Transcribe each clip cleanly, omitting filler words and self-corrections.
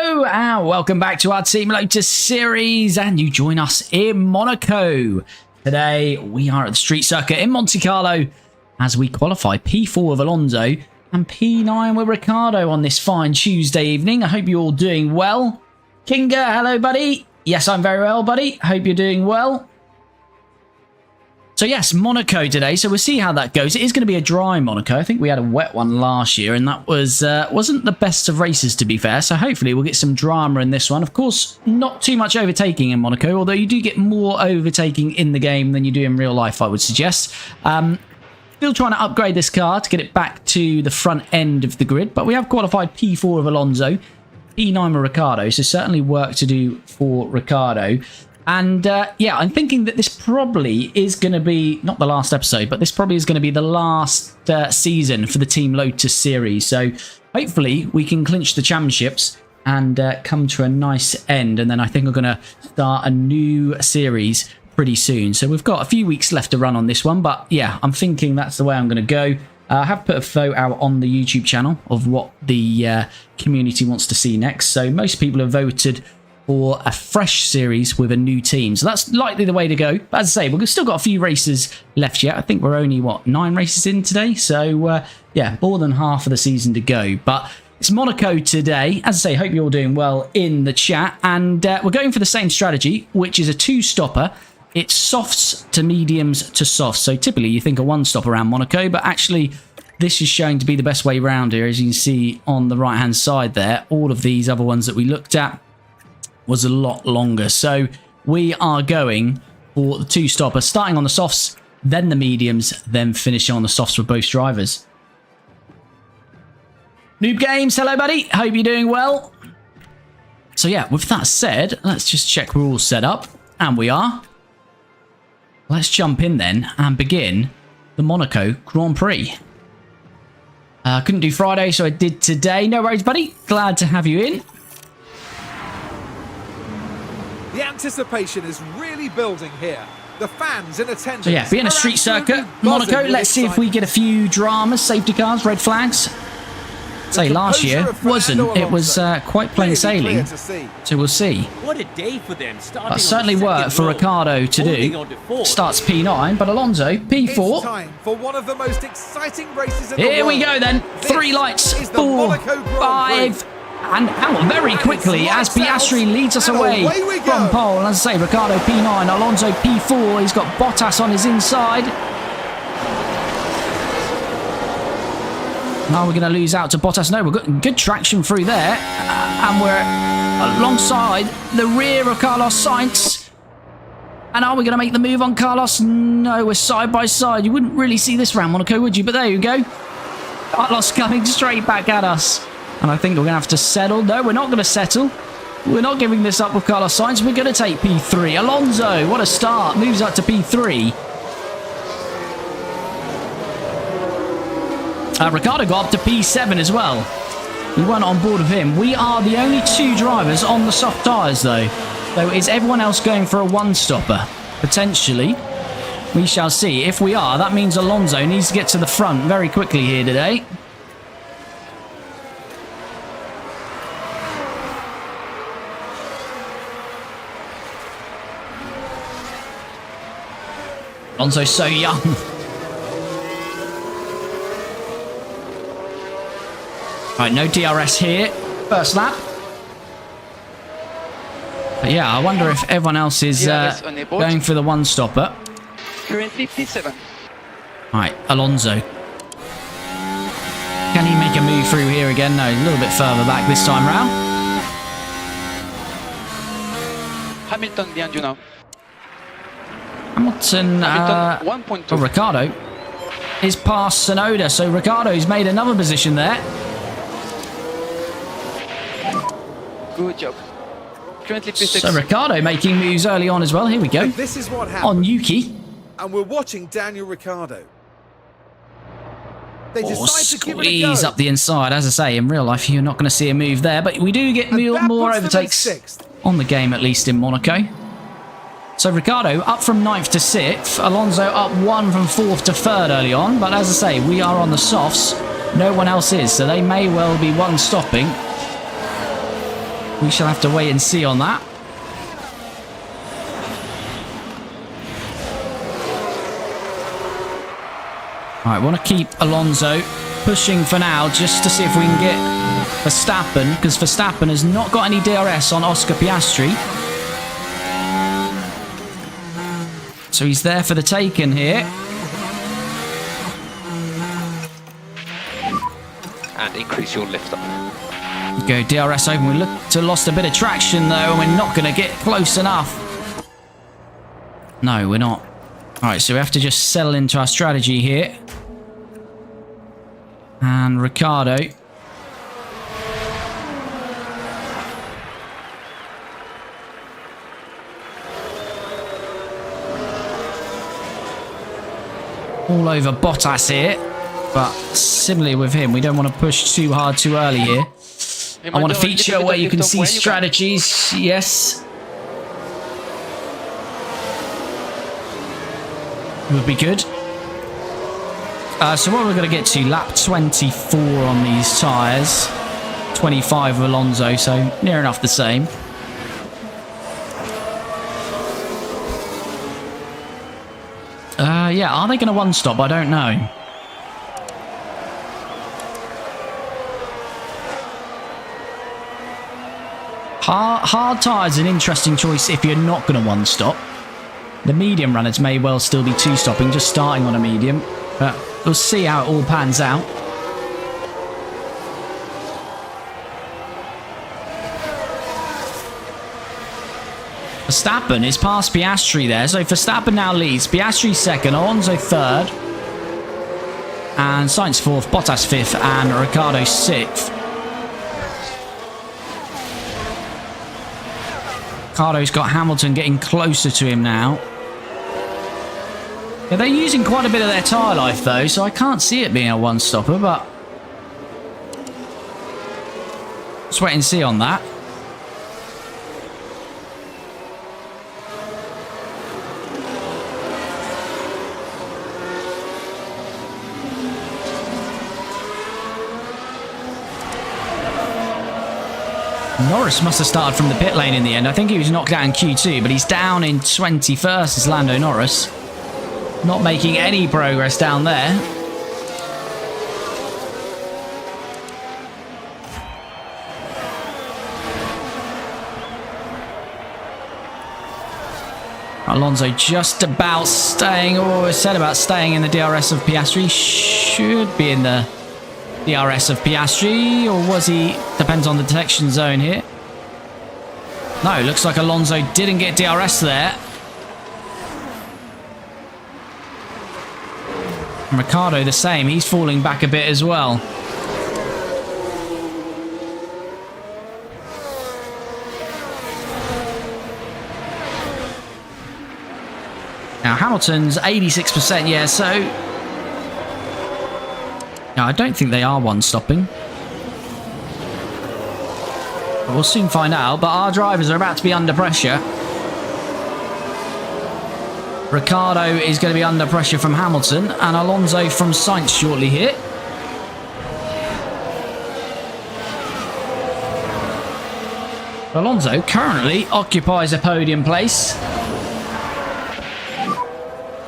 Hello and welcome back to our Team Lotus series, and you join us in Monaco. Today we are at the street circuit in Monte Carlo as we qualify P4 with Alonso and P9 with Ricciardo on this fine Tuesday evening. I hope you're all doing well. Kinga, hello buddy. Yes, I'm very well buddy. Hope you're doing well. So yes, Monaco today, so we'll see how that goes. It is going to be a dry Monaco. I think we had a wet one last year, and that wasn't the best of races, to be fair. So hopefully we'll get some drama in this one. Of course, not too much overtaking in Monaco, although you do get more overtaking in the game than you do in real life, I would suggest. Still trying to upgrade this car to get it back to the front end of the grid, but we have qualified P4 of Alonso, P9 with Ricciardo, so certainly work to do for Ricciardo. And yeah, I'm thinking that this probably is going to be, not the last episode, but this probably is going to be the last season for the Team Lotus series. So hopefully we can clinch the championships and come to a nice end. And then I think we're going to start a new series pretty soon. So we've got a few weeks left to run on this one. But yeah, I'm thinking that's the way I'm going to go. I have put a photo out on the YouTube channel of what the community wants to see next. So most people have voted for a fresh series with a new team, so that's likely the way to go. But as I say, we've still got a few races left yet. I think we're only, what, 9 races in today, so yeah, more than half of the season to go. But it's Monaco today. As I say, hope you're all doing well in the chat, and we're going for the same strategy, which is a 2-stopper. It's softs to mediums to softs. So typically you think a 1-stop around Monaco, but actually this is showing to be the best way around here. As you can see on the right hand side there, all of these other ones that we looked at was a lot longer. So we are going for the 2-stopper, starting on the softs, then the mediums, then finishing on the softs for both drivers. Noob Games, hello buddy, hope you're doing well. So yeah, with that said, let's just check we're all set up, and we are. Let's jump in then and begin the Monaco Grand Prix. Couldn't do Friday, so I did today. No worries buddy, glad to have you in. The anticipation is really building here. The fans in attendance. So yeah, being a street circuit, Monaco, let's see if we get a few dramas, safety cars, red flags. Say last year wasn't. It was quite plain sailing. So we'll see. What a day for them. That certainly worked for Ricciardo to do. Starts P9, but Alonso P4. Time for one of the most exciting races in the world. Here we go then. 3 lights, 4, 5. And out very quickly as Piastri leads us away from pole. And as I say, Ricciardo P9, Alonso P4. He's got Bottas on his inside. Now we're going to lose out to Bottas. No, we've got good traction through there. And we're alongside the rear of Carlos Sainz. And are we going to make the move on Carlos? No, we're side by side. You wouldn't really see this round, Monaco, would you? But there you go. Carlos coming straight back at us. And I think we're going to have to settle. No, we're not going to settle. We're not giving this up with Carlos Sainz. We're going to take P3. Alonso, what a start. Moves up to P3. Ricciardo got up to P7 as well. We weren't on board with him. We are the only 2 drivers on the soft tyres, though. So is everyone else going for a 1-stopper? Potentially. We shall see. If we are, that means Alonso needs to get to the front very quickly here today. Alonso's so young. Right, no DRS here. First lap. But yeah, I wonder if everyone else is going for the 1-stopper. Currently P7. Right, Alonso. Can he make a move through here again? No, a little bit further back this time round. Hamilton behind you now. Hamilton, 1.2. Ricciardo is past Sonoda, so Ricciardo's made another position there. Good job. Currently P6. So Ricciardo making moves early on as well. Here we go. This is what happened. On Yuki. And we're watching Daniel Ricciardo. They Oh, decide to give it a squeeze go. up the inside. As I say, in real life, you're not going to see a move there, but we do get more overtakes on the game, at least in Monaco. So Ricciardo up from 9th to 6th. Alonso up 1 from 4th to 3rd early on. But as I say, we are on the softs. No one else is, so they may well be 1-stopping. We shall have to wait and see on that. Alright, want to keep Alonso pushing for now just to see if we can get Verstappen, because Verstappen has not got any DRS on Oscar Piastri. So he's there for the taking here. And increase your lift up. Go DRS open. We look to lost a bit of traction though, and we're not going to get close enough. No, we're not. Alright, so we have to just settle into our strategy here. And Ricciardo. All over Bottas here. But similarly with him, we don't want to push too hard too early here. I want a feature where you can see strategies. Yes. Would be good. So what we're going to get to, lap 24 on these tyres. 25 of Alonso, so near enough the same. Yeah, are they going to one-stop? I don't know. Hard tyres is an interesting choice if you're not going to one-stop. The medium runners may well still be two-stopping, just starting on a medium. But we'll see how it all pans out. Verstappen is past Piastri there. So Verstappen now leads. Piastri second, Alonso third. And Sainz fourth, Bottas fifth, and Ricciardo sixth. Ricciardo's got Hamilton getting closer to him now. Yeah, they're using quite a bit of their tyre life though, so I can't see it being a one-stopper, but let's wait and see on that. Norris must have started from the pit lane in the end. I think he was knocked out in Q2, but he's down in 21st as Lando Norris. Not making any progress down there. Alonso just about staying, or said about staying in the DRS of Piastri. Should be in the DRS of Piastri, or was he? Depends on the detection zone here. No, looks like Alonso didn't get DRS there. And Ricciardo the same, he's falling back a bit as well. Now Hamilton's 86%, yeah, so no, I don't think they are one-stopping. But we'll soon find out, but our drivers are about to be under pressure. Ricciardo is going to be under pressure from Hamilton, and Alonso from Sainz shortly here. Alonso currently occupies a podium place.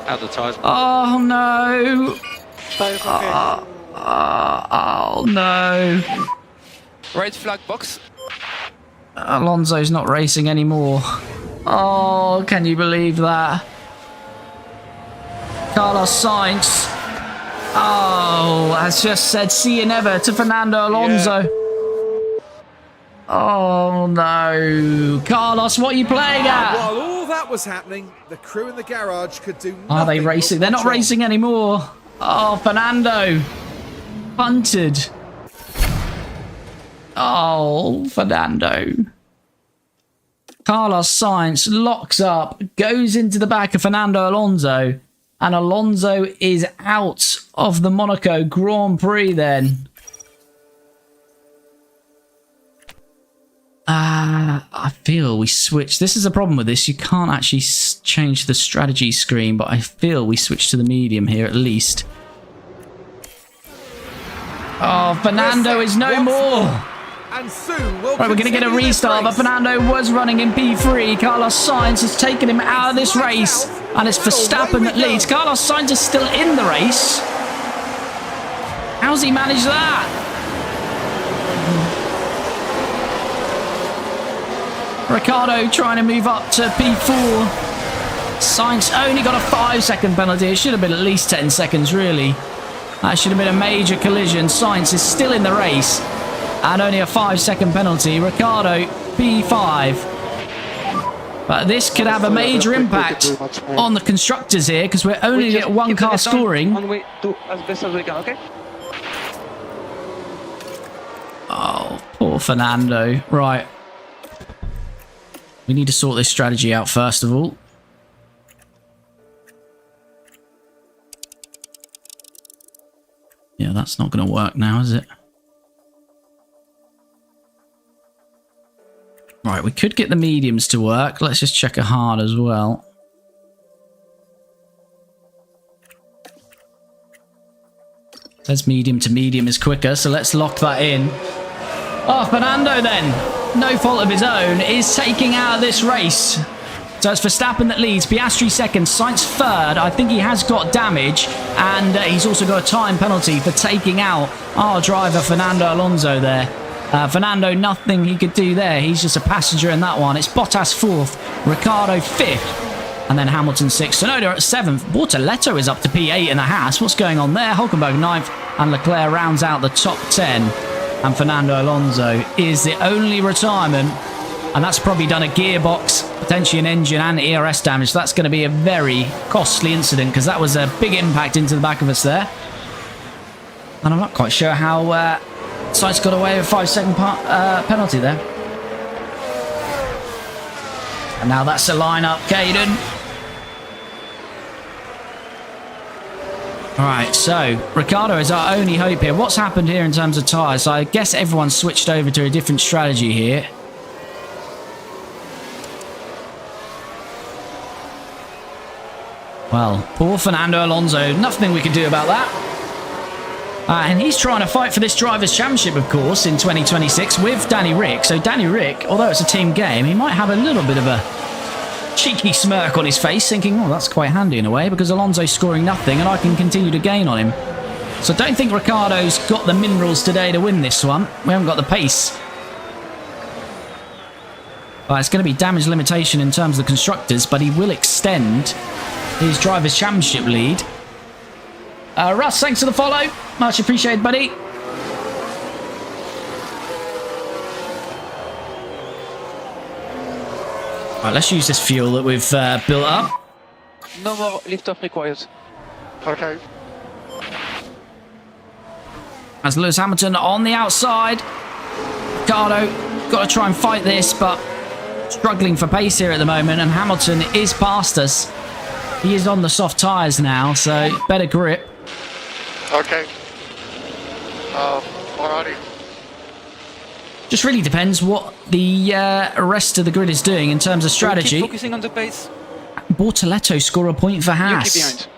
Out the tyres. Oh no! Oh no! Red flag box. Alonso's not racing anymore. Oh, can you believe that? Carlos Sainz. Oh, has just said see you never to Fernando Alonso. Yeah. Oh no. Carlos, what are you playing at? While all that was happening, the crew in the garage could do nothing. Are they racing? They're not racing anymore. Oh, Fernando. Punted. Oh, Fernando. Carlos Sainz locks up, goes into the back of Fernando Alonso. And Alonso is out of the Monaco Grand Prix then. I feel we switched. This is a problem with this. You can't actually change the strategy screen, but I feel we switched to the medium here at least. Oh, Fernando is no more. and soon we'll Right, we're going to get a continue this restart, but race. Fernando was running in P3. Carlos Sainz has taken him out of this race, and it's Verstappen that leads. Carlos Sainz is still in the race. How's he managed that? Ricciardo trying to move up to P4. Sainz only got a 5-second penalty. It should have been at least 10 seconds, really. That should have been a major collision. Sainz is still in the race, and only a 5-second penalty. Ricciardo, P5. But this could have a major impact on the constructors here, because we're only at one car scoring. Oh, poor Fernando. Right. We need to sort this strategy out first of all. Yeah, that's not going to work now, is it? Right, we could get the mediums to work. Let's just check a hard as well. Says medium to medium is quicker, so let's lock that in. Oh, Fernando then, no fault of his own, is taking out of this race. So it's Verstappen that leads, Piastri second, Sainz third. I think he has got damage, and he's also got a time penalty for taking out our driver Fernando Alonso there. Fernando, nothing he could do there. He's just a passenger in that one. It's Bottas fourth, Ricciardo fifth, and then Hamilton sixth. Tsunoda at seventh. Bortoletto is up to P8 in the Haas. What's going on there? Hulkenberg ninth, and Leclerc rounds out the top 10. And Fernando Alonso is the only retirement, and that's probably done a gearbox, potentially an engine and ERS damage. So that's going to be a very costly incident, because that was a big impact into the back of us there. And I'm not quite sure how Sainz got away with a 5-second penalty there. And now that's the lineup, Caden. Alright, so Ricciardo is our only hope here. What's happened here in terms of tyres? So I guess everyone's switched over to a different strategy here. Well, poor Fernando Alonso. Nothing we can do about that. And he's trying to fight for this Drivers' Championship, of course, in 2026 with Danny Rick. So Danny Rick, although it's a team game, he might have a little bit of a cheeky smirk on his face, thinking, oh, that's quite handy in a way, because Alonso's scoring nothing and I can continue to gain on him. So I don't think Ricciardo's got the minerals today to win this one. We haven't got the pace. It's going to be damage limitation in terms of the constructors, but he will extend his Drivers' Championship lead. Russ, thanks for the follow. Much appreciated, buddy. Right, let's use this fuel that we've built up. No more lift-off required. Okay. As Lewis Hamilton on the outside. Ricciardo got to try and fight this, but struggling for pace here at the moment, and Hamilton is past us. He is on the soft tyres now, so better grip. Okay. Alrighty. Just really depends what the rest of the grid is doing in terms of strategy. Keep focusing on the pace. Bortoletto score a point for You Haas. keep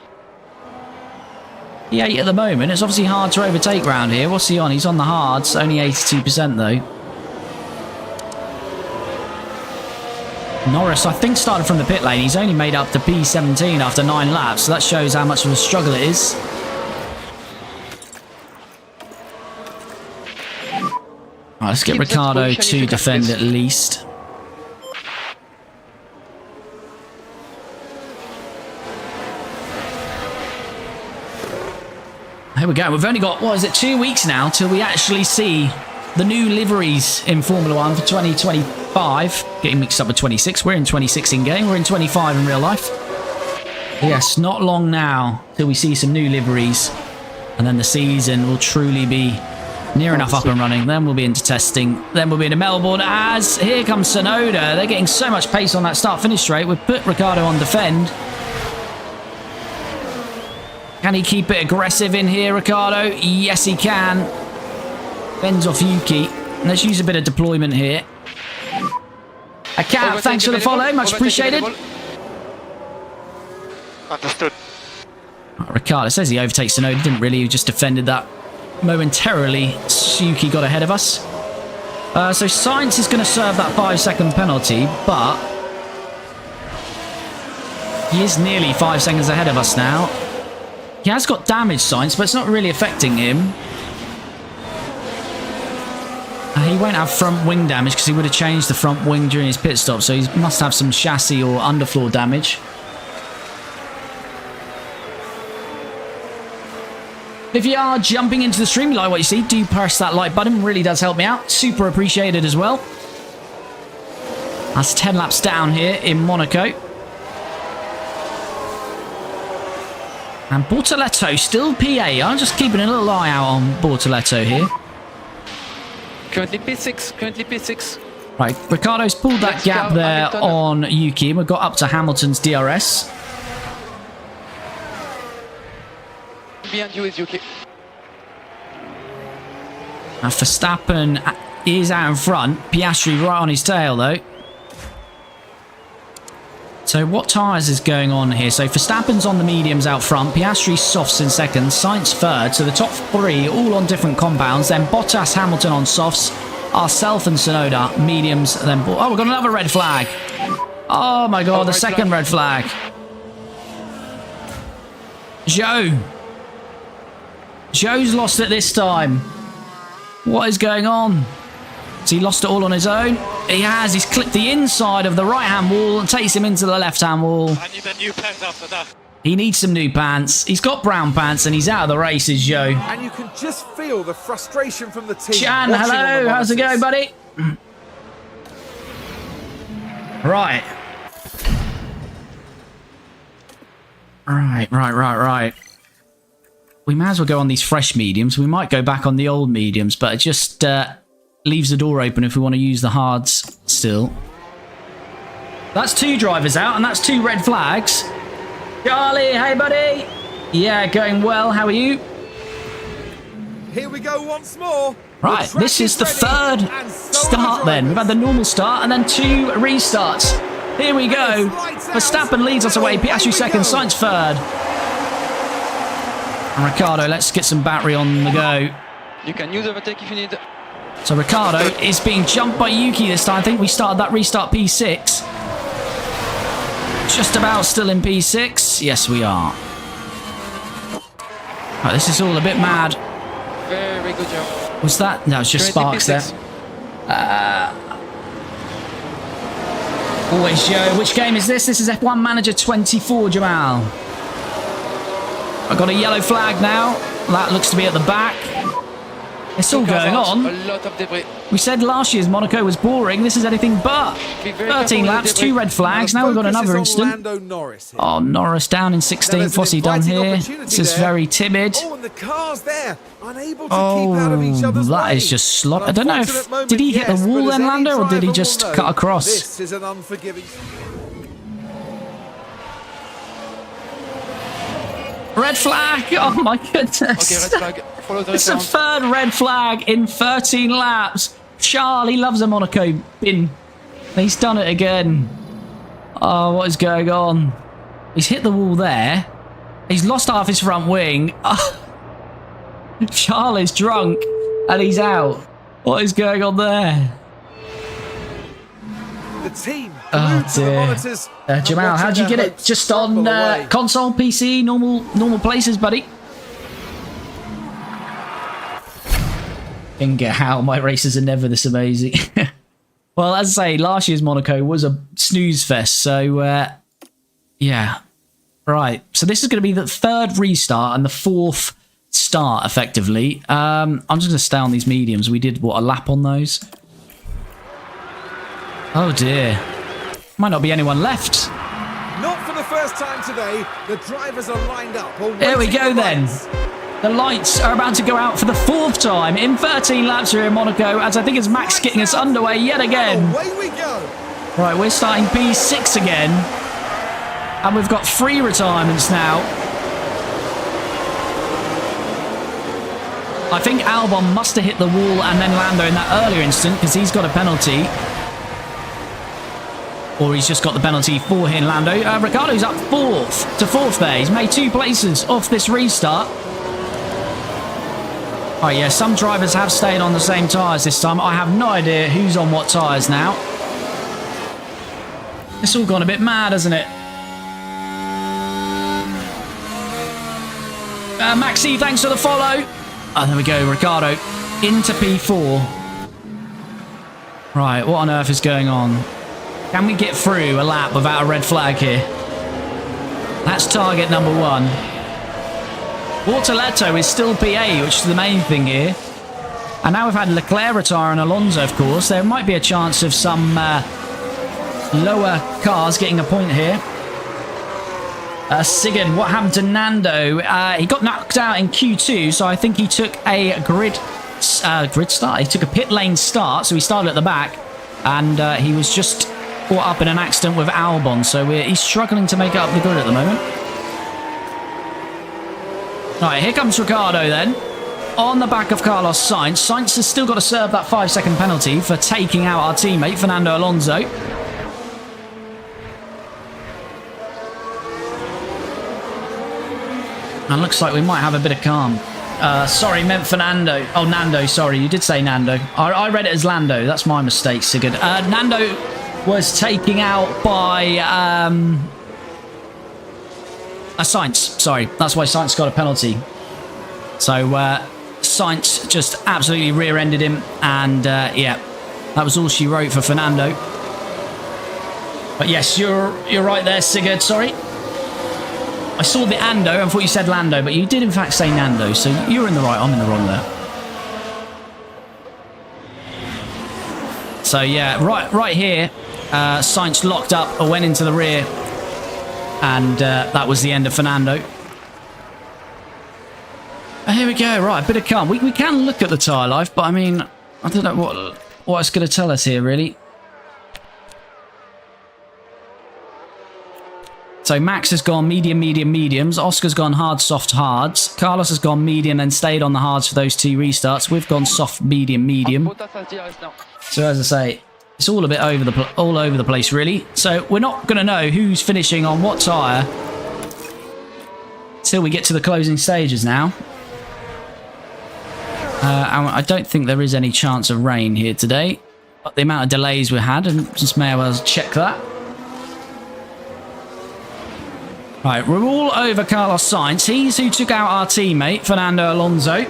behind. P8 at the moment. It's obviously hard to overtake round here. What's he on? He's on the hards. Only 82% though. Norris, I think, started from the pit lane. He's only made up to P17 after 9 laps. So that shows how much of a struggle it is. Right, let's get Ricciardo to defend at least. Here we go. We've only got, what is it, 2 weeks now till we actually see the new liveries in Formula 1 for 2025. Getting mixed up with 26. We're in 26 in game. We're in 25 in real life. Yes, not long now till we see some new liveries. And then the season will truly be near enough up and running. Then we'll be into testing. Then we'll be into Melbourne. As here comes Tsunoda. They're getting so much pace on that start-finish straight. We've put Ricciardo on defend. Can he keep it aggressive in here, Ricciardo? Yes, he can. Bends off Yuki. Let's use a bit of deployment here. A cat, thanks for the follow. Much appreciated. Understood. Ricciardo says he overtakes Tsunoda. Didn't really. He just defended that momentarily. Yuki got ahead of us. So Sainz is going to serve that 5-second penalty, but he is nearly 5 seconds ahead of us now. He has got damage, Sainz, but it's not really affecting him. He won't have front wing damage because he would have changed the front wing during his pit stop, so he must have some chassis or underfloor damage. If you are jumping into the stream, you like what you see, do press that like button. Really does help me out. Super appreciated as well. That's 10 laps down here in Monaco. And Bortoleto still PA. I'm just keeping a little eye out on Bortoleto here. Currently P6, currently P6. Right, Ricciardo's pulled that gap there on Yuki. We've got up to Hamilton's DRS. Behind you is Yuki. Now Verstappen is out in front. Piastri right on his tail though. So what tyres is going on here? So Verstappen's on the mediums out front. Piastri softs in second. Sainz third. So the top three all on different compounds. Then Bottas, Hamilton on softs. Ourself and Tsunoda mediums. Then oh, we've got another red flag. Oh my god, the second red flag. Joe's lost it this time. What is going on? Has he lost it all on his own? He has. He's clipped the inside of the right-hand wall and takes him into the left-hand wall. I need a new pants after that. He needs some new pants. He's got brown pants and he's out of the races, Joe. And you can just feel the frustration from the team. Chan, hello. How's it going, buddy? Right. Right. We may as well go on these fresh mediums. We might go back on the old mediums, but it just leaves the door open if we want to use the hards still. That's 2 drivers out, and that's 2 red flags. Charlie, hey, buddy. Yeah, going well. How are you? Here we go once more. Right, this is the third start then. We've had the normal start and then 2 restarts. Here we go. Verstappen leads us away. Piastri second, Sainz third. And Ricciardo, let's get some battery on the go. You can use overtake if you need. So Ricciardo is being jumped by Yuki this time. I think we started that restart P6. Just about still in P6. Yes, we are. Right, this is all a bit mad. Very good job. What's that? No, it's just sparks there. Always Joe. Which game is this? This is F1 Manager 24, Jamal. I've got a yellow flag now. That looks to be at the back. It's all going on. A lot of debris. We said last year's Monaco was boring. This is anything but. 13 laps, 2 red flags. Now we've got another incident. Oh, Norris down in 16th. What's he done here? This is very timid. Oh, and the cars there, unable to keep out of each other's that way. is just slot. I don't know if... Did he hit the wall then, Lando, or did he just cut across? This is an unforgiving... Red flag! Oh my goodness! Okay, red flag. Follow the It's a third red flag in 13 laps. Charlie loves a Monaco bin. He's done it again. Oh, what is going on? He's hit the wall there. He's lost half his front wing. Oh. Charlie's drunk and he's out. What is going on there? The team. Oh dear. Jamal, how'd you get it? Just on console, PC, normal places, buddy? Didn't get how my races are never this amazing. Well, as I say, last year's Monaco was a snooze fest, so yeah. Right, so this is going to be the 3rd restart and the 4th start, effectively. I'm just going to stay on these mediums. We did, what, a lap on those? Oh dear. Might not be anyone left. Not for the first time today. The drivers are lined up. There we go then. The lights are about to go out for the 4th time in 13 laps here in Monaco, as I think it's Max getting us underway yet again. Away we go. Right, we're starting P6 again. And we've got 3 retirements now. I think Albon must have hit the wall and then Lando in that earlier instant, because he's got a penalty. Or he's just got the penalty for hitting Lando. Ricciardo's up 4th to 4th there. He's made 2 places off this restart. Right, yeah, some drivers have stayed on the same tyres this time. I have no idea who's on what tyres now. It's all gone a bit mad, hasn't it? Maxi, thanks for the follow. Oh, there we go, Ricciardo into P4. Right, what on earth is going on? Can we get through a lap without a red flag here? That's target number 1. Bortoletto is still P8, which is the main thing here. And now we've had Leclerc retire and Alonso, of course. There might be a chance of some lower cars getting a point here. Sigurd, what happened to Nando? He got knocked out in Q2, so I think he took a grid start. He took a pit lane start, so he started at the back. And he was just caught up in an accident with Albon, so he's struggling to make up the grid at the moment. Right, here comes Ricciardo then, on the back of Carlos Sainz. Sainz has still got to serve that 5-second penalty for taking out our teammate, Fernando Alonso. And looks like we might have a bit of calm. Sorry, meant Fernando. Oh, Nando, sorry, you did say Nando. I read it as Lando, that's my mistake, Sigurd. Nando was taken out by... Sainz, sorry. That's why Sainz got a penalty. So, Sainz just absolutely rear-ended him. And, yeah, that was all she wrote for Fernando. But yes, you're right there, Sigurd, sorry. I saw the Ando and thought you said Lando, but you did in fact say Nando. So you're in the right, I'm in the wrong there. So, yeah, right here, Sainz locked up or went into the rear. And that was the end of Fernando. Here we go. Right, a bit of calm. We can look at the tyre life, but I mean, I don't know what it's going to tell us here, really. So Max has gone medium, medium, mediums. Oscar's gone hard, soft, hards. Carlos has gone medium and stayed on the hards for those 2 restarts. We've gone soft, medium, medium. So as I say, it's all a bit all over the place, really. So we're not going to know who's finishing on what tyre till we get to the closing stages now. And I don't think there is any chance of rain here today. But the amount of delays we had, and just may as well check that. Right, we're all over Carlos Sainz. He's who took out our teammate, Fernando Alonso.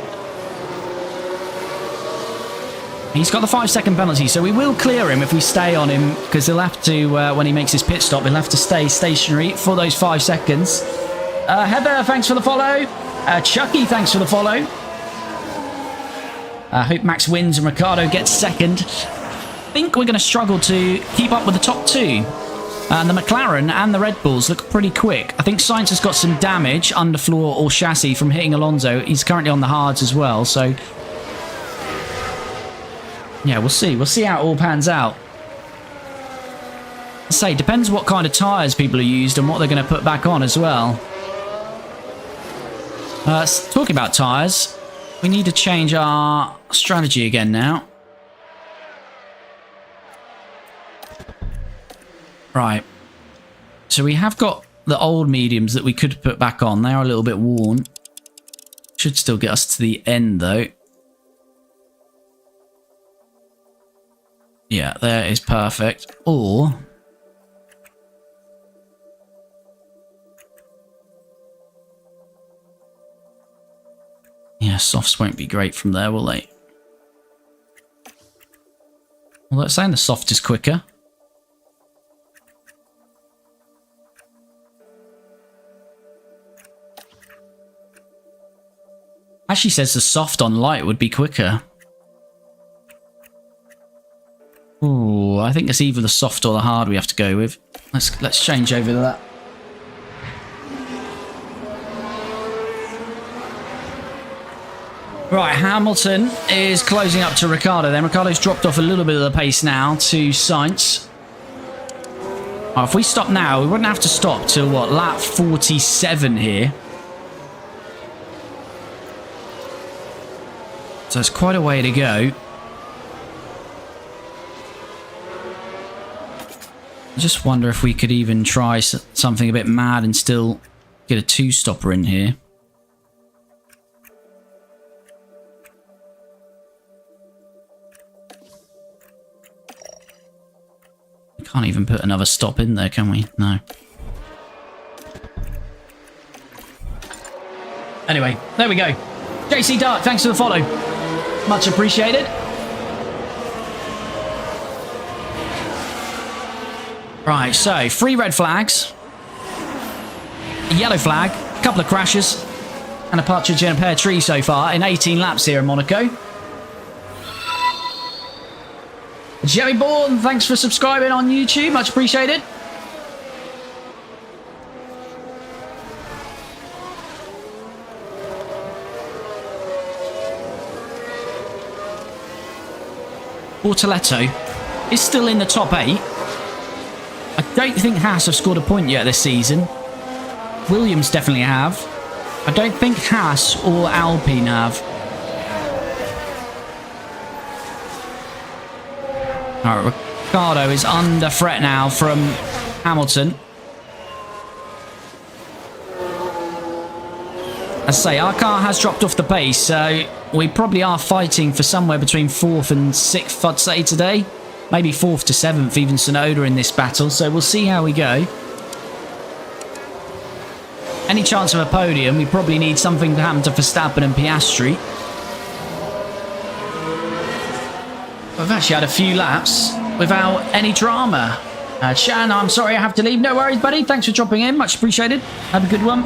He's got the 5-second penalty, so we will clear him if we stay on him, because he'll have to, when he makes his pit stop, he'll have to stay stationary for those 5 seconds. Heather, thanks for the follow. Chucky, thanks for the follow. I hope Max wins and Ricciardo gets second. I think we're going to struggle to keep up with the top 2. And the McLaren and the Red Bulls look pretty quick. I think Sainz has got some damage, underfloor or chassis, from hitting Alonso. He's currently on the hards as well, so... yeah, we'll see. We'll see how it all pans out. I say, depends what kind of tyres people are used and what they're going to put back on as well. Talking about tyres, we need to change our strategy again now. Right. So we have got the old mediums that we could put back on. They are a little bit worn. Should still get us to the end, though. Yeah, there is perfect. Or... yeah, softs won't be great from there, will they? Although it's saying the soft is quicker. Actually says the soft on light would be quicker. Ooh, I think it's either the soft or the hard we have to go with. Let's change over to that. Right, Hamilton is closing up to Ricciardo then. Ricciardo's dropped off a little bit of the pace now to Sainz. Oh, if we stop now, we wouldn't have to stop till, what, lap 47 here. So it's quite a way to go. I just wonder if we could even try something a bit mad and still get a 2-stopper in here. Can't even put another stop in there, can we? No. Anyway, there we go. JC Dark, thanks for the follow. Much appreciated. Right, so 3 red flags, a yellow flag, a couple of crashes, and a partridge in a pear tree so far in 18 laps here in Monaco. Jerry Bourne, thanks for subscribing on YouTube, much appreciated. Bortoletto is still in the top 8. I don't think Haas have scored a point yet this season. Williams definitely have. I don't think Haas or Alpine have. Alright, Ricciardo is under threat now from Hamilton. As I say, our car has dropped off the pace, so we probably are fighting for somewhere between 4th and 6th, I'd say, today. Maybe 4th to 7th, even Tsunoda in this battle, so we'll see how we go. Any chance of a podium, we probably need something to happen to Verstappen and Piastri. We've actually had a few laps without any drama. Shan, I'm sorry I have to leave. No worries, buddy. Thanks for dropping in. Much appreciated. Have a good one.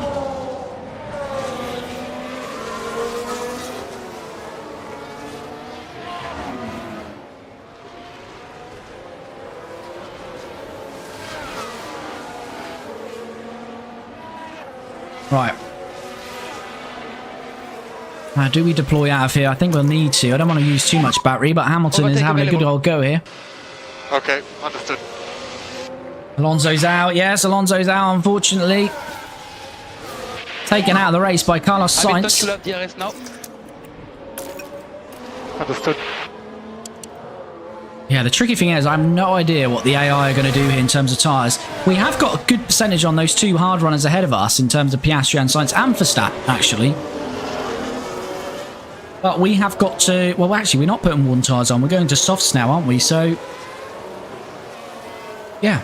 Right. Do we deploy out of here? I think we'll need to. I don't want to use too much battery, but Hamilton is having a good old go here. Okay, understood. Alonso's out. Yes, Alonso's out, unfortunately. Taken out of the race by Carlos Sainz. Understood. Yeah, the tricky thing is I have no idea what the AI are going to do here in terms of tyres. We have got a good percentage on those 2 hard runners ahead of us in terms of Piastri and Sainz and Verstappen, actually. But we have got to... Well, actually, we're not putting warm tyres on. We're going to softs now, aren't we? So, yeah.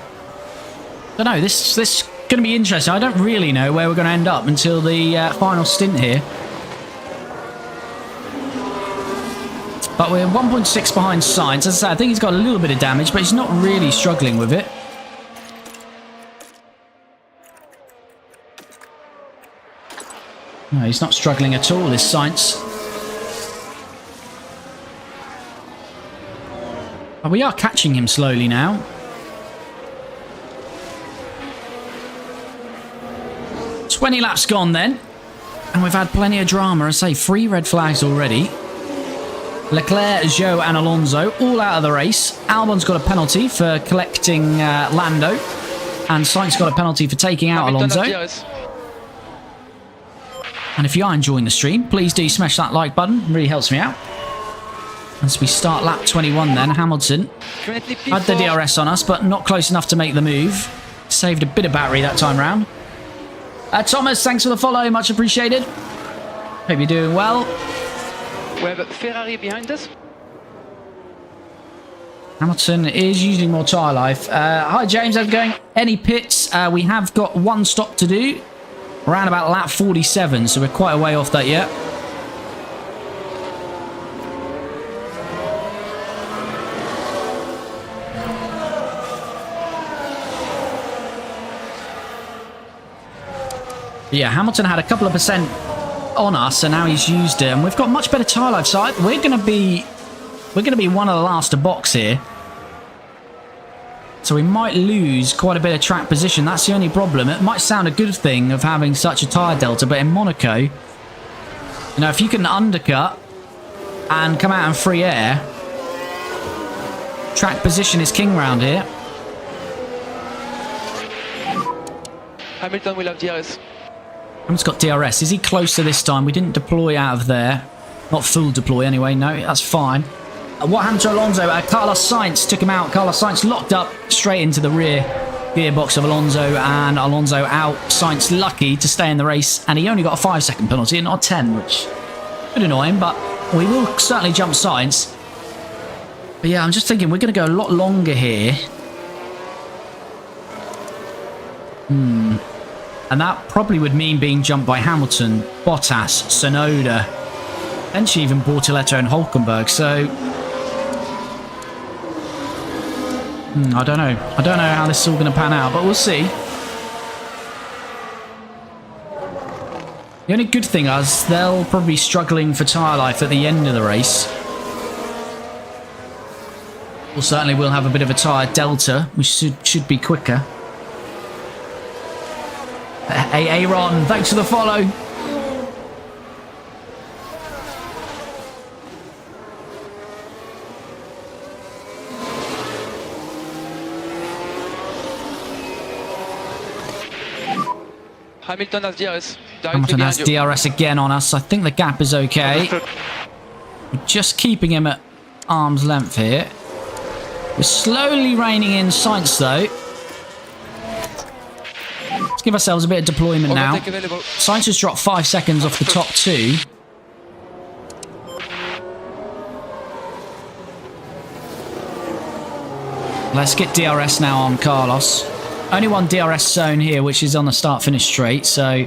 Don't know. This is going to be interesting. I don't really know where we're going to end up until the final stint here. But we're 1.6 behind Sainz. As I say, I think he's got a little bit of damage, but he's not really struggling with it. No, he's not struggling at all, this Sainz. But we are catching him slowly now. "20 laps gone then. And we've had plenty of drama. I say 3 red flags already. Leclerc, Zhou and Alonso all out of the race. Albon's got a penalty for collecting Lando. And Sainz got a penalty for taking out Alonso. And if you are enjoying the stream, please do smash that like button. It really helps me out. As we start lap 21 then, Hamilton had the DRS on us, but not close enough to make the move. Saved a bit of battery that time round. Thomas, thanks for the follow. Much appreciated. Hope you're doing well. We have a Ferrari behind us. Hamilton is using more tyre life. Hi James, how's it going? Any pits? We have got 1 stop to do. Around about lap 47, so we're quite a way off that yet. Yeah, Hamilton had a couple of percent on us, and now he's used it, and we've got much better tyre life, so we're going to be one of the last to box here. So we might lose quite a bit of track position. That's the only problem. It might sound a good thing of having such a tyre delta, but in Monaco, you know, if you can undercut and come out in free air, track position is king round here. Hamilton will have DRS. Hamilton's got DRS. Is he closer this time? We didn't deploy out of there. Not full deploy anyway. No, that's fine. What happened to Alonso? Carlos Sainz took him out. Carlos Sainz locked up straight into the rear gearbox of Alonso, and Alonso out. Sainz lucky to stay in the race, and he only got a 5-second penalty and not a 10, which could annoy him, but we will certainly jump Sainz. But yeah, I'm just thinking we're going to go a lot longer here And that probably would mean being jumped by Hamilton, Bottas, Tsunoda, potentially even Bortoletto and Hulkenberg. So, I don't know. I don't know how this is all going to pan out, but we'll see. The only good thing is they'll probably be struggling for tyre life at the end of the race. We'll certainly will have a bit of a tyre delta, which should be quicker. Hey, Aaron, thanks for the follow. Hamilton has DRS. Hamilton has DRS again on us. I think the gap is okay. We're just keeping him at arm's length here. We're slowly reining in Sainz though. Let's give ourselves a bit of deployment now. Sainz has dropped 5 seconds off the top two. Let's get DRS now on Carlos. Only one DRS zone here, which is on the start-finish straight, so...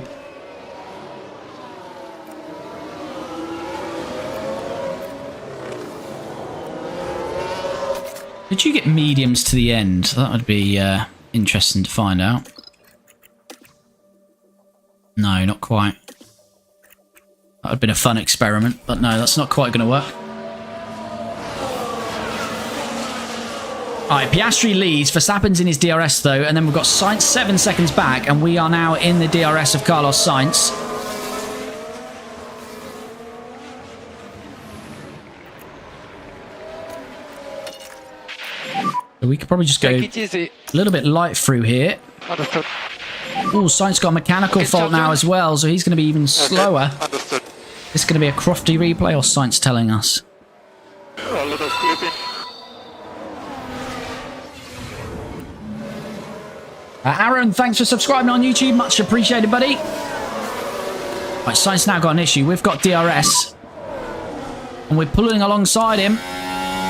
Did you get mediums to the end? That would be interesting to find out. No, not quite. That would have been a fun experiment, but no, that's not quite going to work. Alright, Piastri leads. Verstappen's in his DRS though, and then we've got Sainz 7 seconds back, and we are now in the DRS of Carlos Sainz. So we could probably just go a little bit light through here. Understood. Oh, Sainz got a mechanical fault now as well, so he's going to be even slower. Understood. This is going to be a crofty replay, or Sainz telling us? Lotus clipping. Aaron, thanks for subscribing on YouTube. Much appreciated, buddy. Right, Sainz now got an issue. We've got DRS. And we're pulling alongside him.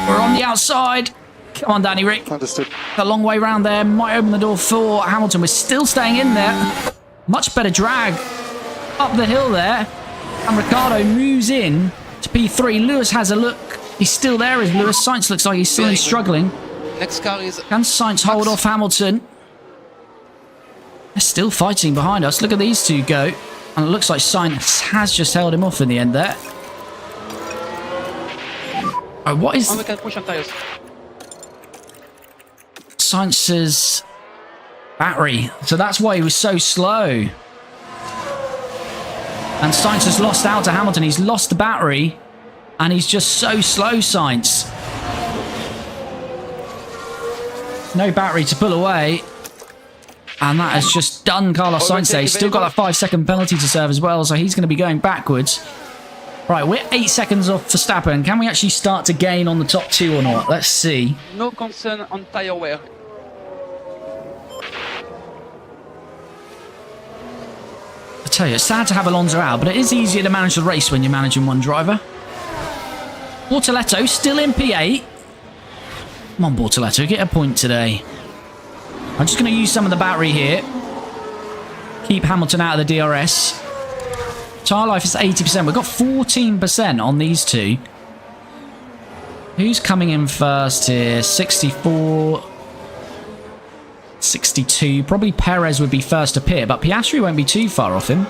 We're on the outside. Come on, Danny Rick. Understood. A long way round there. Might open the door for Hamilton. We're still staying in there. Much better drag up the hill there. And Ricciardo moves in to P3. Lewis has a look. He's still there, is Lewis. Sainz looks like he's still struggling. Next car is... Can Sainz hold off Hamilton? They're still fighting behind us. Look at these two go. And it looks like Sainz has just held him off in the end there. Oh, what is... Oh, we can push on tires. Sainz's battery. So that's why he was so slow. And Sainz has lost out to Hamilton. He's lost the battery. And he's just so slow, Sainz. No battery to pull away. And that has just done Carlos Sainz there. He's still got that 5-second penalty to serve as well, so he's going to be going backwards. Right, we're 8 seconds off Verstappen. Can we actually start to gain on the top two or not? Let's see. No concern on tire wear. I tell you, it's sad to have Alonso out, but it is easier to manage the race when you're managing one driver. Bortoletto still in P8. Come on, Bortoletto, get a point today. I'm just going to use some of the battery here. Keep Hamilton out of the DRS. Tyre life is 80%. We've got 14% on these two. Who's coming in first here? 64... 62. Probably Perez would be first to pit, but Piastri won't be too far off him.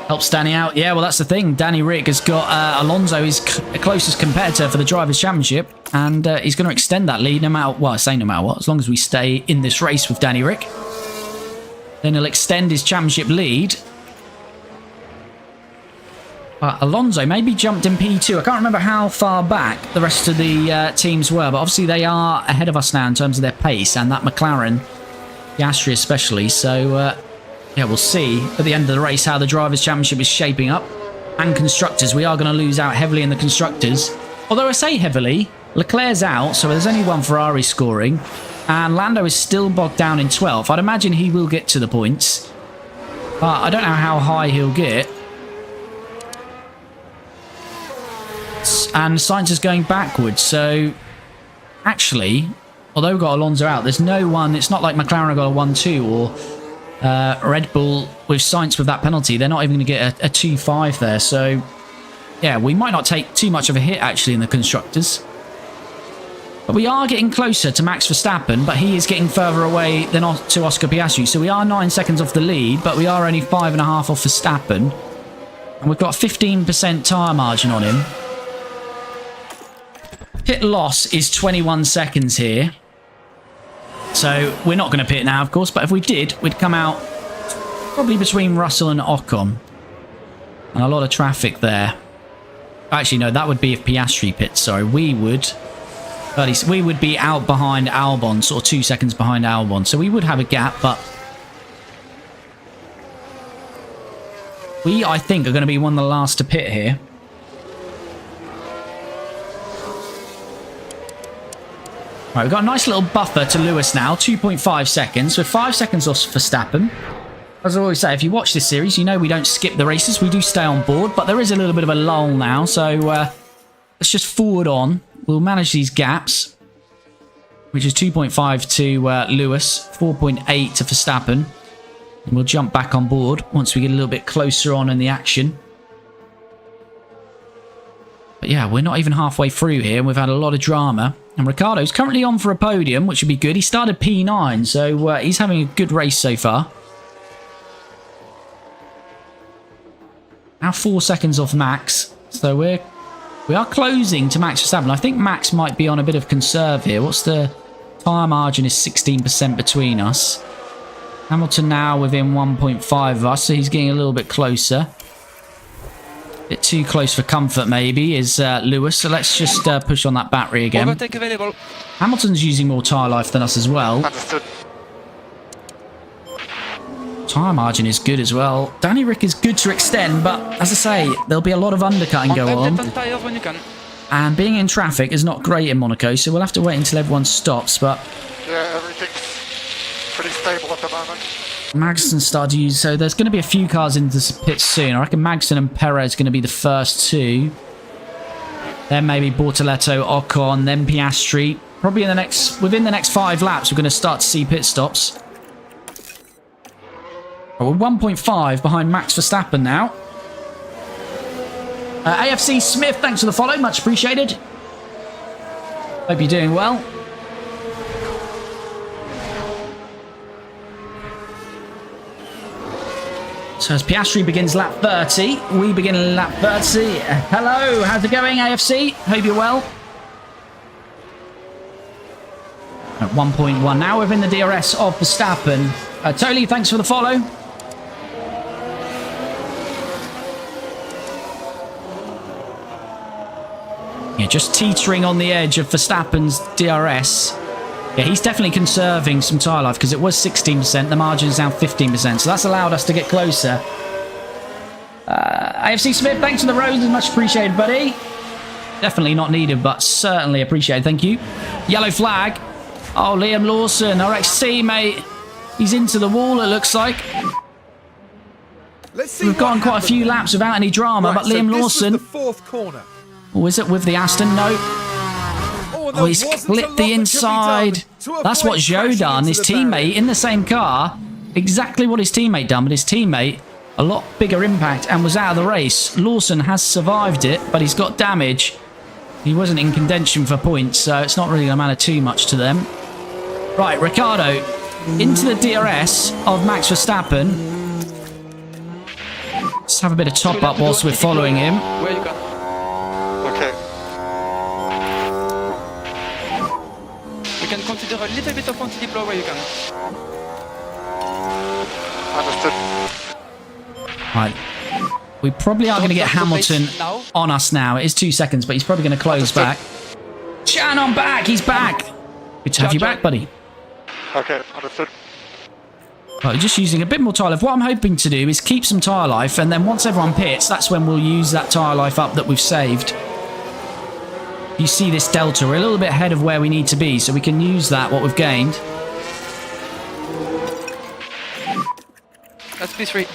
Helps Danny out. Yeah, well, that's the thing. Danny Rick has got Alonso, his closest competitor for the Drivers' Championship, and he's going to extend that lead no matter, well, I say no matter what, as long as we stay in this race with Danny Rick. Then he'll extend his championship lead. Alonso maybe jumped in P2. I can't remember how far back the rest of the teams were, but obviously they are ahead of us now in terms of their pace, and that McLaren, Piastri especially, so... yeah, we'll see at the end of the race how the Drivers' Championship is shaping up. And Constructors, we are going to lose out heavily in the Constructors. Although I say heavily, Leclerc's out, so there's only one Ferrari scoring. And Lando is still bogged down in 12th. I'd imagine he will get to the points. But I don't know how high he'll get. and Sainz is going backwards. So, actually, although we've got Alonso out, there's no one. It's not like McLaren got a 1-2 or Red Bull with Sainz with that penalty. They're not even going to get a 2-5 there. So, yeah, we might not take too much of a hit, actually, in the constructors. But we are getting closer to Max Verstappen, but he is getting further away than to Oscar Piastri. So we are 9 seconds off the lead, but we are only 5.5 off Verstappen. And we've got 15% tyre margin on him. Pit loss is 21 seconds here. So we're not going to pit now, of course, but if we did, we'd come out probably between Russell and Ocon. And a lot of traffic there. Actually, no, that would be if Piastri pits. Sorry, we would be out behind Albon, sort of 2 seconds behind Albon. So we would have a gap, but we, I think, are going to be one of the last to pit here. Right, we've got a nice little buffer to Lewis now, 2.5 seconds. We're 5 seconds off Verstappen. As I always say, if you watch this series, you know we don't skip the races. We do stay on board, but there is a little bit of a lull now. So let's just forward on. We'll manage these gaps, which is 2.5 to Lewis, 4.8 to Verstappen. And we'll jump back on board once we get a little bit closer on in the action. But yeah, we're not even halfway through here. We've had a lot of drama. And Ricciardo's currently on for a podium, which would be good. He started P9, so he's having a good race so far. Now 4 seconds off Max. So we are closing to Max Verstappen. I think Max might be on a bit of conserve here. What's the tyre margin? Is 16% between us. Hamilton now within 1.5 of us, so he's getting a little bit closer. Bit too close for comfort, maybe, is Lewis. So let's just push on that battery again. Overtake available. Hamilton's using more tyre life than us as well. Understood. Tyre margin is good as well. Danny Rick is good to extend, but as I say, there'll be a lot of undercutting go on. Tires when you can. And being in traffic is not great in Monaco, so we'll have to wait until everyone stops. But Yeah, everything's pretty stable at the moment. Magnussen started to use, so there's going to be a few cars into the pits soon. I reckon Magnussen and Perez are going to be the first two. Then maybe Bortoletto, Ocon, then Piastri. Probably within the next 5 laps, we're going to start to see pit stops. We're 1.5 behind Max Verstappen now. AFC Smith, thanks for the follow. Much appreciated. Hope you're doing well. So as Piastri begins lap 30, we begin lap 30. Hello, how's it going, AFC? Hope you're well. At 1.1 now, within the DRS of Verstappen. Toli, thanks for the follow. Yeah, just teetering on the edge of Verstappen's DRS. Yeah, he's definitely conserving some tyre life because it was 16%. The margin is now 15%, so that's allowed us to get closer. AFC Smith, thanks for the roses. Much appreciated, buddy. Definitely not needed, but certainly appreciated. Thank you. Yellow flag. Oh, Liam Lawson, our ex-teammate. He's into the wall, it looks like. We've gone quite a few laps without any drama, but Liam Lawson... the 4th corner. Or is it with the Aston? No. Oh, he's clipped the inside. That's what Zhou done. His teammate in the same car. Exactly what his teammate done, but his teammate, a lot bigger impact and was out of the race. Lawson has survived it, but he's got damage. He wasn't in contention for points, so it's not really going to matter too much to them. Right, Ricciardo into the DRS of Max Verstappen. Let's have a bit of top up whilst we're following him. Where you can. Okay. We can consider a little bit of anti-deploy where you can. Understood. Right. We probably are going to get Hamilton on us now. It is 2 seconds, but he's probably going to close back. Chan, I'm back. He's back. Good to have you back, buddy. Okay, understood. Right, we're just using a bit more tyre life. What I'm hoping to do is keep some tyre life, and then once everyone pits, that's when we'll use that tyre life up that we've saved. You see this delta. We're a little bit ahead of where we need to be, so we can use that, what we've gained. That's P3.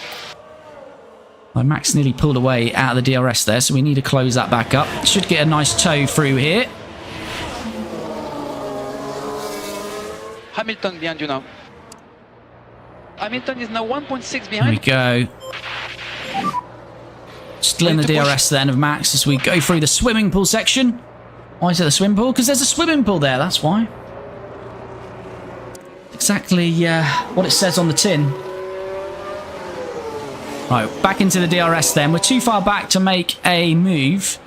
Well, Max nearly pulled away out of the DRS there, so we need to close that back up. Should get a nice tow through here. Hamilton behind you now. Hamilton is now 1.6 There we behind. go. Still in the DRS then of Max as we go through the swimming pool section. Why is it the swimming pool? Because there's a swimming pool there, that's why. Exactly what it says on the tin. Right, back into the DRS then. We're too far back to make a move.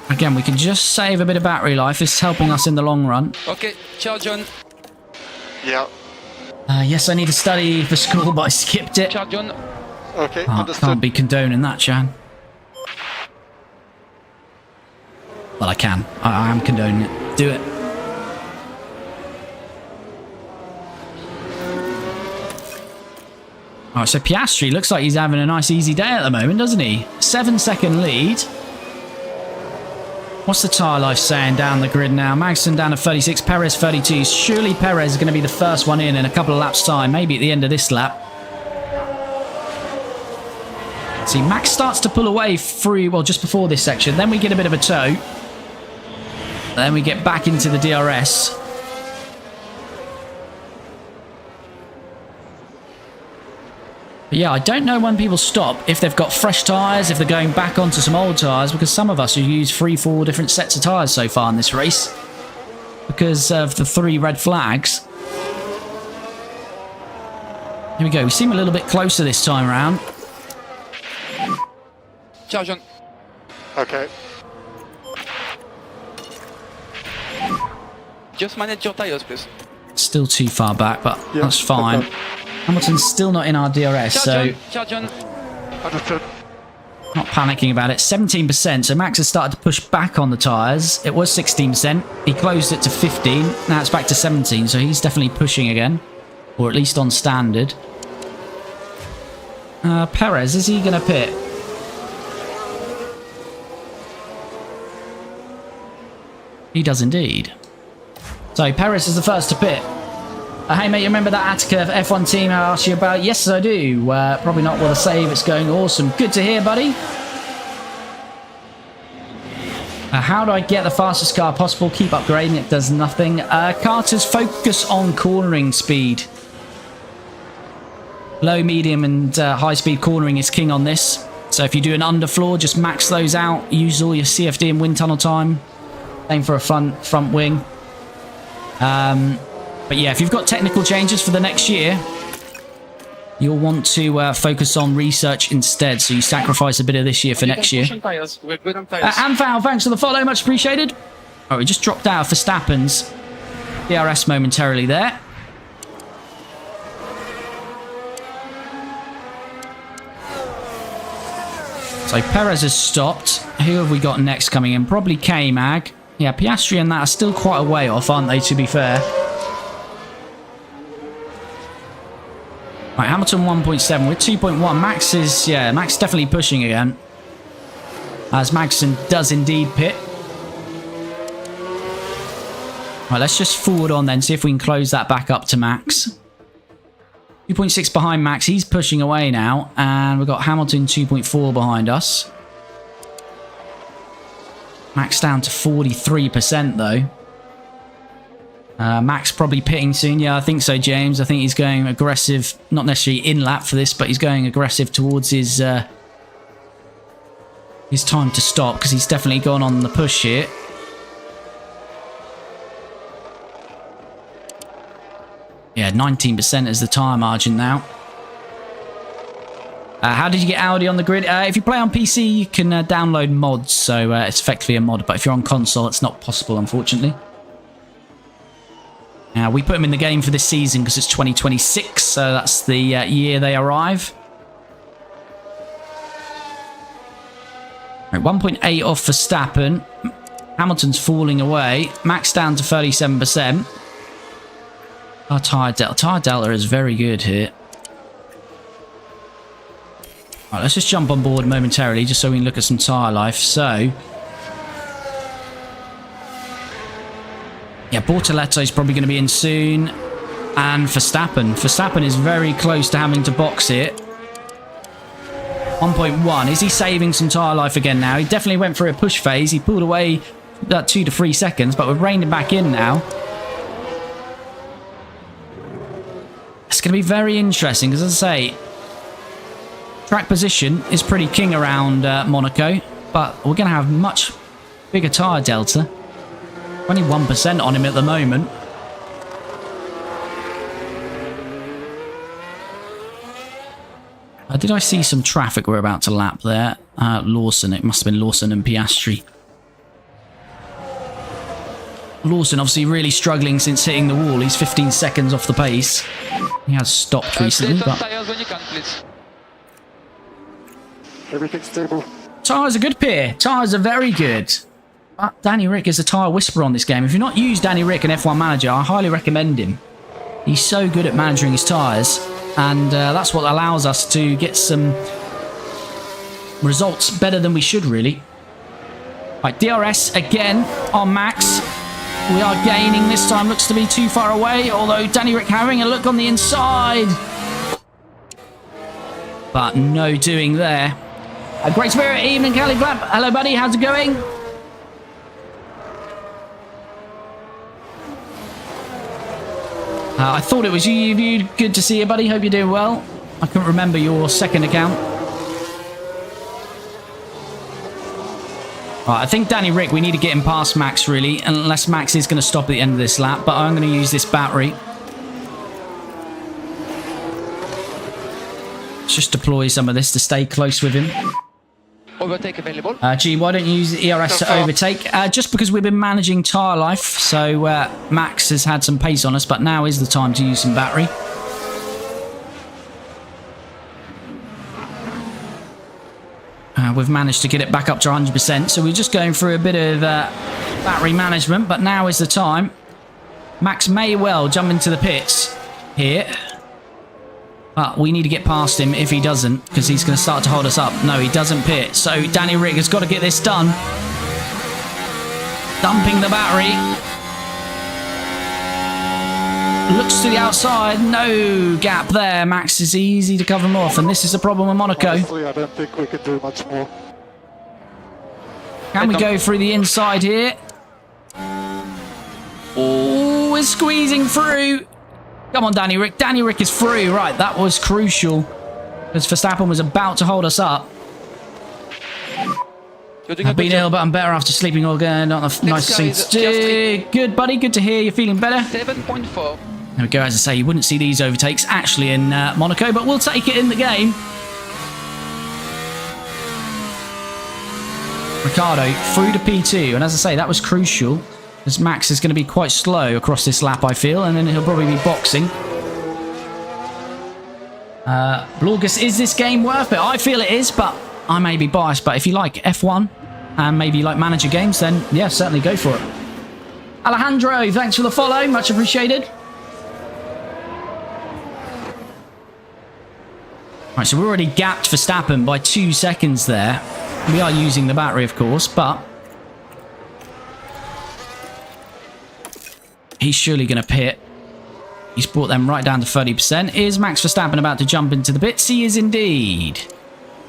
Again, we can just save a bit of battery life. It's helping us in the long run. Okay, ciao John. Yeah. Yes, I need to study for school, but I skipped it. Ciao John. Okay, Oh, understood. can't be condoning that, Chan. Well, I can. I am condoning it. Do it. Alright, so Piastri looks like he's having a nice easy day at the moment, doesn't he? 7-second lead. What's the tyre life saying down the grid now? Magnussen down to 36, Perez 32. Surely Perez is going to be the first one in a couple of laps' time, maybe at the end of this lap. See, Max starts to pull away through, well, just before this section. Then we get a bit of a tow. Then we get back into the DRS. But yeah, I don't know when people stop, if they've got fresh tyres, if they're going back onto some old tyres, because some of us have used 3-4 different sets of tyres so far in this race because of the 3 red flags. Here we go, we seem a little bit closer this time around. Ciao John. Okay. Just manage your tires, please. Still too far back, but Yeah, that's fine. okay. Hamilton's still not in our DRS, Ciao so John. Ciao John. Understood. not panicking about it. 17%, so Max has started to push back on the tyres. It was 16%. He closed it to 15. Now it's back to 17, so he's definitely pushing again. Or at least on standard. Perez, is he going to pit? He does indeed. So Perez is the first to pit. Hey mate, you remember that Attica F1 team I asked you about? Yes, I do. Probably not with a save. It's going awesome. Good to hear, buddy. How do I get the fastest car possible? Keep upgrading. It does nothing. Carter's focus on cornering speed. Low, medium, and high-speed cornering is king on this. So if you do an underfloor, just max those out. Use all your CFD and wind tunnel time. Aim for a front wing. But yeah, if you've got technical changes for the next year, you'll want to focus on research instead. So you sacrifice a bit of this year for next year. Tires. We're good on tires. Anfal, thanks for the follow. Much appreciated. Oh, we just dropped out of Verstappen's DRS momentarily there. So Perez has stopped. Who have we got next coming in? Probably K-Mag. Yeah, Piastri and that are still quite a way off, aren't they, to be fair? Right, Hamilton 1.7 with 2.1. Max is, yeah, Max definitely pushing again. As Magnussen does indeed pit. Right, let's just forward on then, see if we can close that back up to Max. 2.6 behind Max, he's pushing away now. And we've got Hamilton 2.4 behind us. Max down to 43% though. Max probably pitting soon. Yeah, I think so, James. I think he's going aggressive. Not necessarily in lap for this, but he's going aggressive towards his time to stop because he's definitely gone on the push here. Yeah, 19% is the tyre margin now. How did you get Audi on the grid? If you play on PC, you can download mods, so it's effectively a mod. But if you're on console, it's not possible, unfortunately. We put them in the game for this season because it's 2026, so that's the year they arrive. Right, 1.8 off Verstappen. Hamilton's falling away. Max down to 37%. Our tyre delta is very good here. Right, let's just jump on board momentarily just so we can look at some tyre life. So, yeah, Bortoletto's probably going to be in soon. And Verstappen. Verstappen is very close to having to box it. 1.1. Is he saving some tyre life again now? He definitely went through a push phase. He pulled away about 2 to 3 seconds, but we've reined him back in now. It's going to be very interesting, because as I say, track position is pretty king around Monaco, but we're going to have much bigger tyre delta. 21% on him at the moment. Did I see some traffic we're about to lap there? Lawson, it must have been Lawson and Piastri. Lawson obviously really struggling since hitting the wall. He's 15 seconds off the pace. He has stopped recently, but... Everything's stable. Tyres are good, Pierre. Tyres are very good. But Danny Rick is a tyre whisperer on this game. If you've not used Danny Rick in F1 Manager, I highly recommend him. He's so good at managing his tyres. And that's what allows us to get some results better than we should, really. Right, DRS again on Max. We are gaining this time. Looks to be too far away, although Danny Rick having a look on the inside. But no doing there. A great spirit, evening, Kelly Clap. Hello, buddy. How's it going? I thought it was you. Good to see you, buddy. Hope you're doing well. I couldn't remember your second account. Right, I think Danny Rick, we need to get him past Max, really. Unless Max is going to stop at the end of this lap. But I'm going to use this battery. Let's just deploy some of this to stay close with him. Overtake available. G, why don't you use the ERS to overtake? Just because we've been managing tyre life, so Max has had some pace on us, but now is the time to use some battery. We've managed to get it back up to 100%, so we're just going through a bit of battery management, but now is the time. Max may well jump into the pits here. But we need to get past him if he doesn't, because he's going to start to hold us up. No, he doesn't pit. So Danny Rick has got to get this done. Dumping the battery. Looks to the outside. No gap there. Max is easy to cover him off, and this is the problem with Monaco. Honestly, I don't think we can do much more. Can we go through the inside here? Oh, we're squeezing through. Come on, Danny Rick. Danny Rick is through. Right, that was crucial. Because Verstappen was about to hold us up. I've been ill, but I'm better after sleeping all day. Not the nicest thing to do. Good, buddy. Good to hear you're feeling better. 7.4. There we go. As I say, you wouldn't see these overtakes actually in Monaco, but we'll take it in the game. Ricciardo through to P2. And as I say, that was crucial. Because Max is going to be quite slow across this lap, I feel, and then he'll probably be boxing. Blorgus, is this game worth it? I feel it is, but I may be biased. But if you like F1 and maybe you like manager games, then yeah, certainly go for it. Alejandro, thanks for the follow. Much appreciated. Right, so we're already gapped Verstappen by 2 seconds there. We are using the battery, of course, but he's surely going to pit. He's brought them right down to 30%. Is Max Verstappen about to jump into the pits? He is indeed.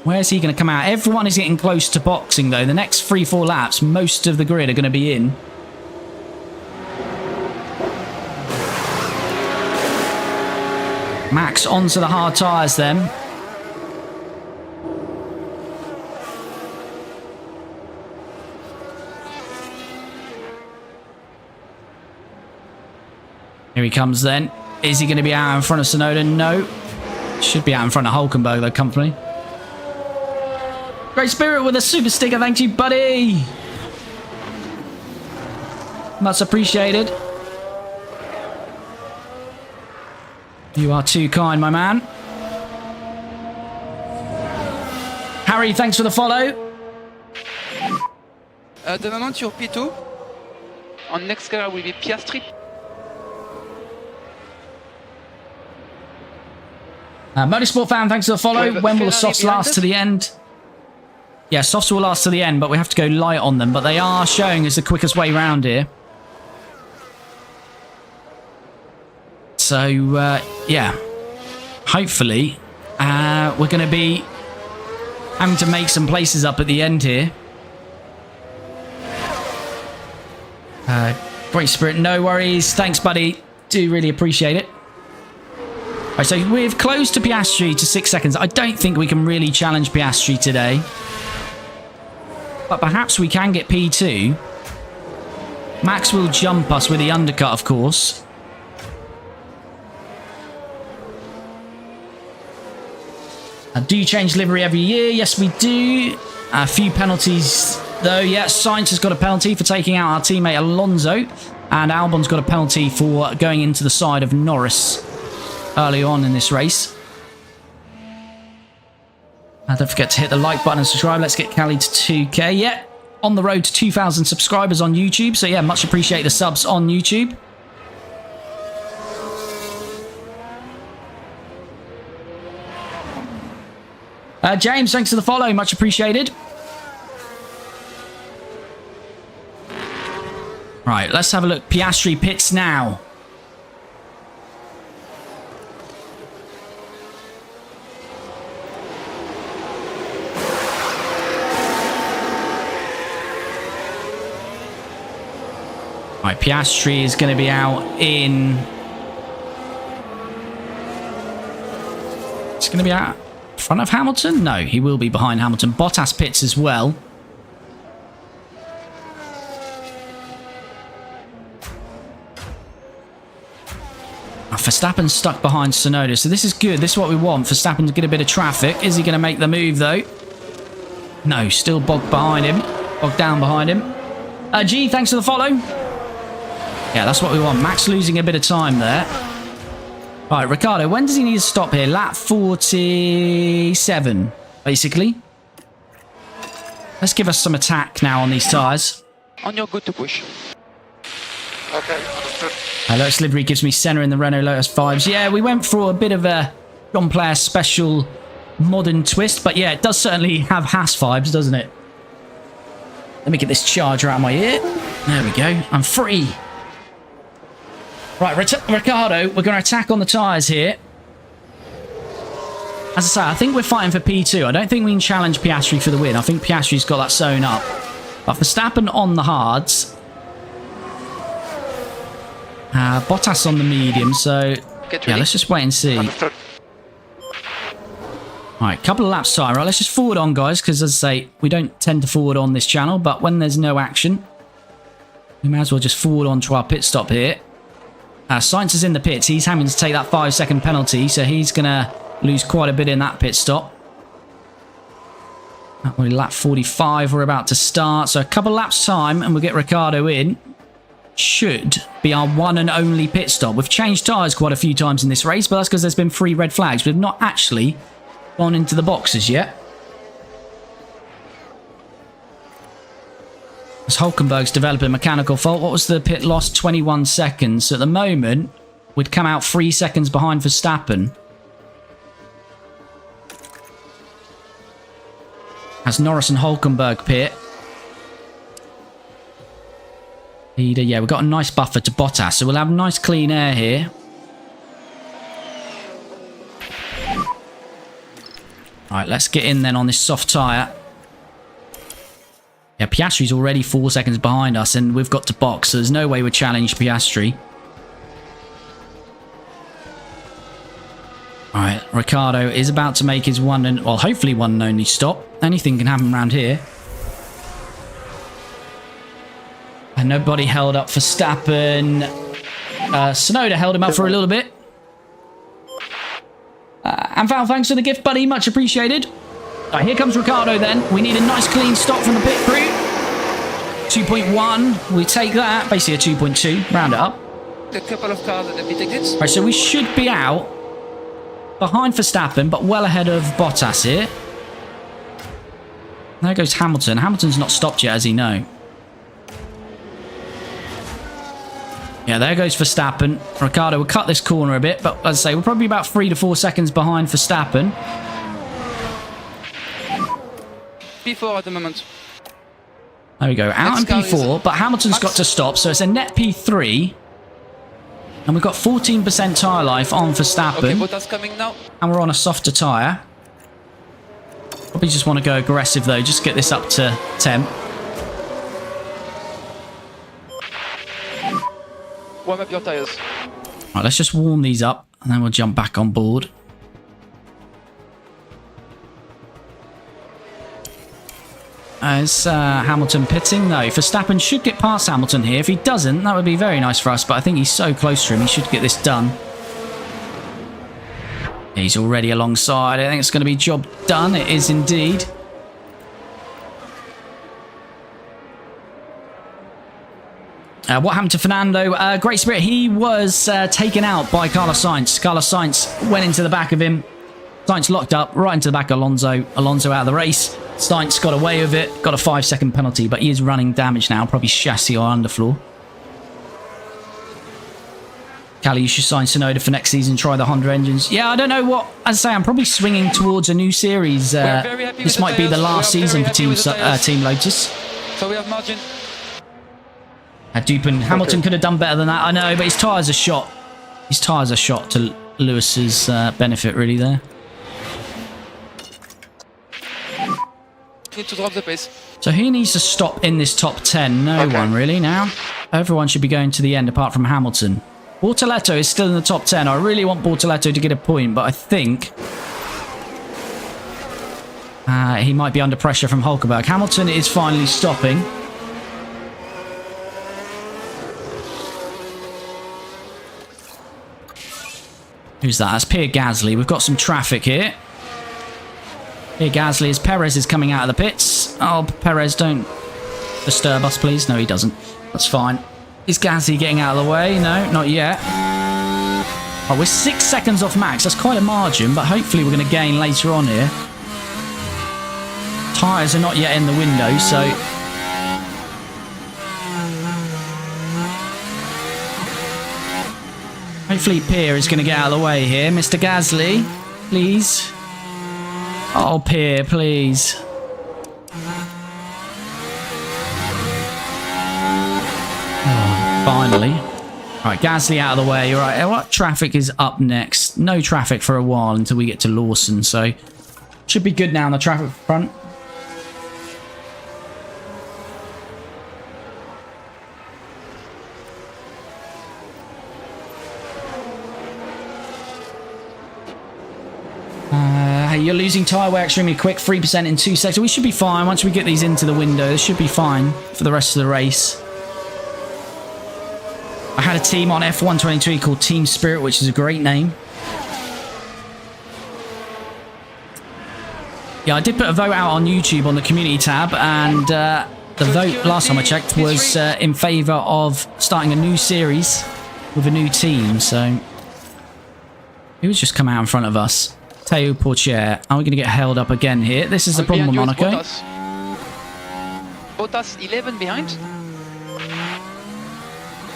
Where's he going to come out? Everyone is getting close to boxing, though. The next 3-4 laps, most of the grid are going to be in. Max onto the hard tyres then. Here he comes then. Is he going to be out in front of Tsunoda? No. Should be out in front of Hulkenberg, though, comfortably. Great Spirit with a super sticker. Thank you, buddy. Much appreciated. You are too kind, my man. Harry, thanks for the follow. At the moment, you're P2. On next car will be Piastri. Motorsport fan, thanks for the follow. When will the softs last to the end? Yeah, softs will last to the end, but we have to go light on them. But they are showing us the quickest way round here. So, yeah. Hopefully, we're going to be having to make some places up at the end here. Great spirit, no worries. Thanks, buddy. Do really appreciate it. Right, so we've closed to Piastri to 6 seconds. I don't think we can really challenge Piastri today. But perhaps we can get P2. Max will jump us with the undercut, of course. Do you change livery every year? Yes, we do. A few penalties, though. Yeah, Sainz has got a penalty for taking out our teammate Alonso. And Albon's got a penalty for going into the side of Norris early on in this race. And don't forget to hit the like button and subscribe. Let's get Cali to 2K. Yeah, on the road to 2,000 subscribers on YouTube. So yeah, much appreciate the subs on YouTube. James, thanks for the follow. Much appreciated. Right, let's have a look. Piastri pits now. Right, Piastri is going to be out in... It's going to be out in front of Hamilton? No, he will be behind Hamilton. Bottas pits as well. Verstappen's stuck behind Tsunoda, so this is good. This is what we want. Verstappen to get a bit of traffic. Is he going to make the move, though? No, still bogged behind him. Bogged down behind him. G, thanks for the follow. Yeah, that's what we want. Max losing a bit of time there. Right, Ricciardo, when does he need to stop here? Lap 47, basically. Let's give us some attack now on these tyres. On your good to push. Okay, understood. Lotus livery gives me Senna in the Renault Lotus vibes. Yeah, we went for a bit of a John Player special modern twist, but yeah, it does certainly have Haas vibes, doesn't it? Let me get this charger out of my ear. There we go. I'm free. Right, Ricciardo, we're going to attack on the tyres here. As I say, I think we're fighting for P2. I don't think we can challenge Piastri for the win. I think Piastri's got that sewn up. But Verstappen on the hards. Bottas on the medium, so yeah, let's just wait and see. Understood. Alright, couple of laps time. Right, let's just forward on, guys, because as I say, we don't tend to forward on this channel, but when there's no action, we may as well just forward on to our pit stop here. Sainz is in the pits. He's having to take that 5-second penalty, so he's going to lose quite a bit in that pit stop. That will be lap 45 we're about to start, so a couple of laps time and we'll get Ricciardo in. Should be our one and only pit stop. We've changed tyres quite a few times in this race, but that's because there's been 3 red flags. We've not actually gone into the boxes yet. As Hulkenberg's developing mechanical fault. What was the pit loss? 21 seconds. So at the moment, we'd come out 3 seconds behind Verstappen. As Norris and Hulkenberg pit. Yeah, we've got a nice buffer to Bottas, so we'll have nice clean air here. Alright, let's get in then on this soft tyre. Yeah, Piastri's already 4 seconds behind us, and we've got to box, so there's no way we challenge Piastri. Alright, Ricciardo is about to make his one and, well, hopefully one and only stop. Anything can happen around here. And nobody held up Verstappen. Tsunoda held him up for a little bit. And Val, thanks for the gift, buddy. Much appreciated. Right, here comes Ricciardo then. We need a nice clean stop from the pit crew. 2.1. We take that. Basically a 2.2. Round it up. A couple of cars at the pit exits. Right, so we should be out behind Verstappen, but well ahead of Bottas here. There goes Hamilton. Hamilton's not stopped yet, as he know. Yeah, there goes Verstappen. Ricciardo will cut this corner a bit, but as I say, we're probably about 3 to 4 seconds behind Verstappen. P4 at the moment. There we go, out in P4, but Hamilton's got to stop, so it's a net P3. And we've got 14% tyre life on Verstappen. Okay, Bottas coming now. And we're on a softer tyre. Probably just want to go aggressive though. Just get this up to temp. Warm up your tires. Right, let's just warm these up and then we'll jump back on board. Is Hamilton pitting? No, Verstappen should get past Hamilton here. If he doesn't, that would be very nice for us, but I think he's so close to him, he should get this done. He's already alongside. I think it's going to be job done. It is indeed. What happened to Fernando? Great Spirit, he was taken out by Carlos Sainz. Carlos Sainz went into the back of him. Sainz locked up right into the back of Alonso. Alonso out of the race. Sainz got away with it. Got a 5-second penalty, but he is running damage now. Probably chassis or underfloor. Callie, you should sign Sonoda for next season. Try the Honda engines. Yeah, I don't know what... As I say, I'm probably swinging towards a new series. This might be the last season for Team Lotus. So we have margin. Dupin. Hamilton could have done better than that. I know, but his tyres are shot. His tyres are shot to Lewis's benefit, really, there. Need to drop the pace. So who needs to stop in this top 10? No one, really, now. Everyone should be going to the end, apart from Hamilton. Bortoletto is still in the top 10. I really want Bortoletto to get a point, but I think he might be under pressure from Hulkenberg. Hamilton is finally stopping. Who's that? That's Pierre Gasly. We've got some traffic here. Pierre Gasly as Perez is coming out of the pits. Oh, Perez, don't disturb us, please. No, he doesn't. That's fine. Is Gasly getting out of the way? No, not yet. Oh, we're 6 seconds off Max. That's quite a margin, but hopefully we're going to gain later on here. Tyres are not yet in the window, so... Hopefully Pierre is going to get out of the way here. Mr. Gasly, please. Oh, Pierre, please. Oh, finally. Right, Gasly out of the way. Right, what traffic is up next? No traffic for a while until we get to Lawson, so should be good now on the traffic front. You're losing tyre wear extremely quick, 3% in 2 seconds. We should be fine once we get these into the window. This should be fine for the rest of the race. I had a team on F123 called Team Spirit, which is a great name. Yeah, I did put a vote out on YouTube on the community tab, and the vote last time I checked was in favour of starting a new series with a new team. So who's just come out in front of us? Teo Portier. Are we going to get held up again here? This is the problem with Monaco. Bottas 11 behind.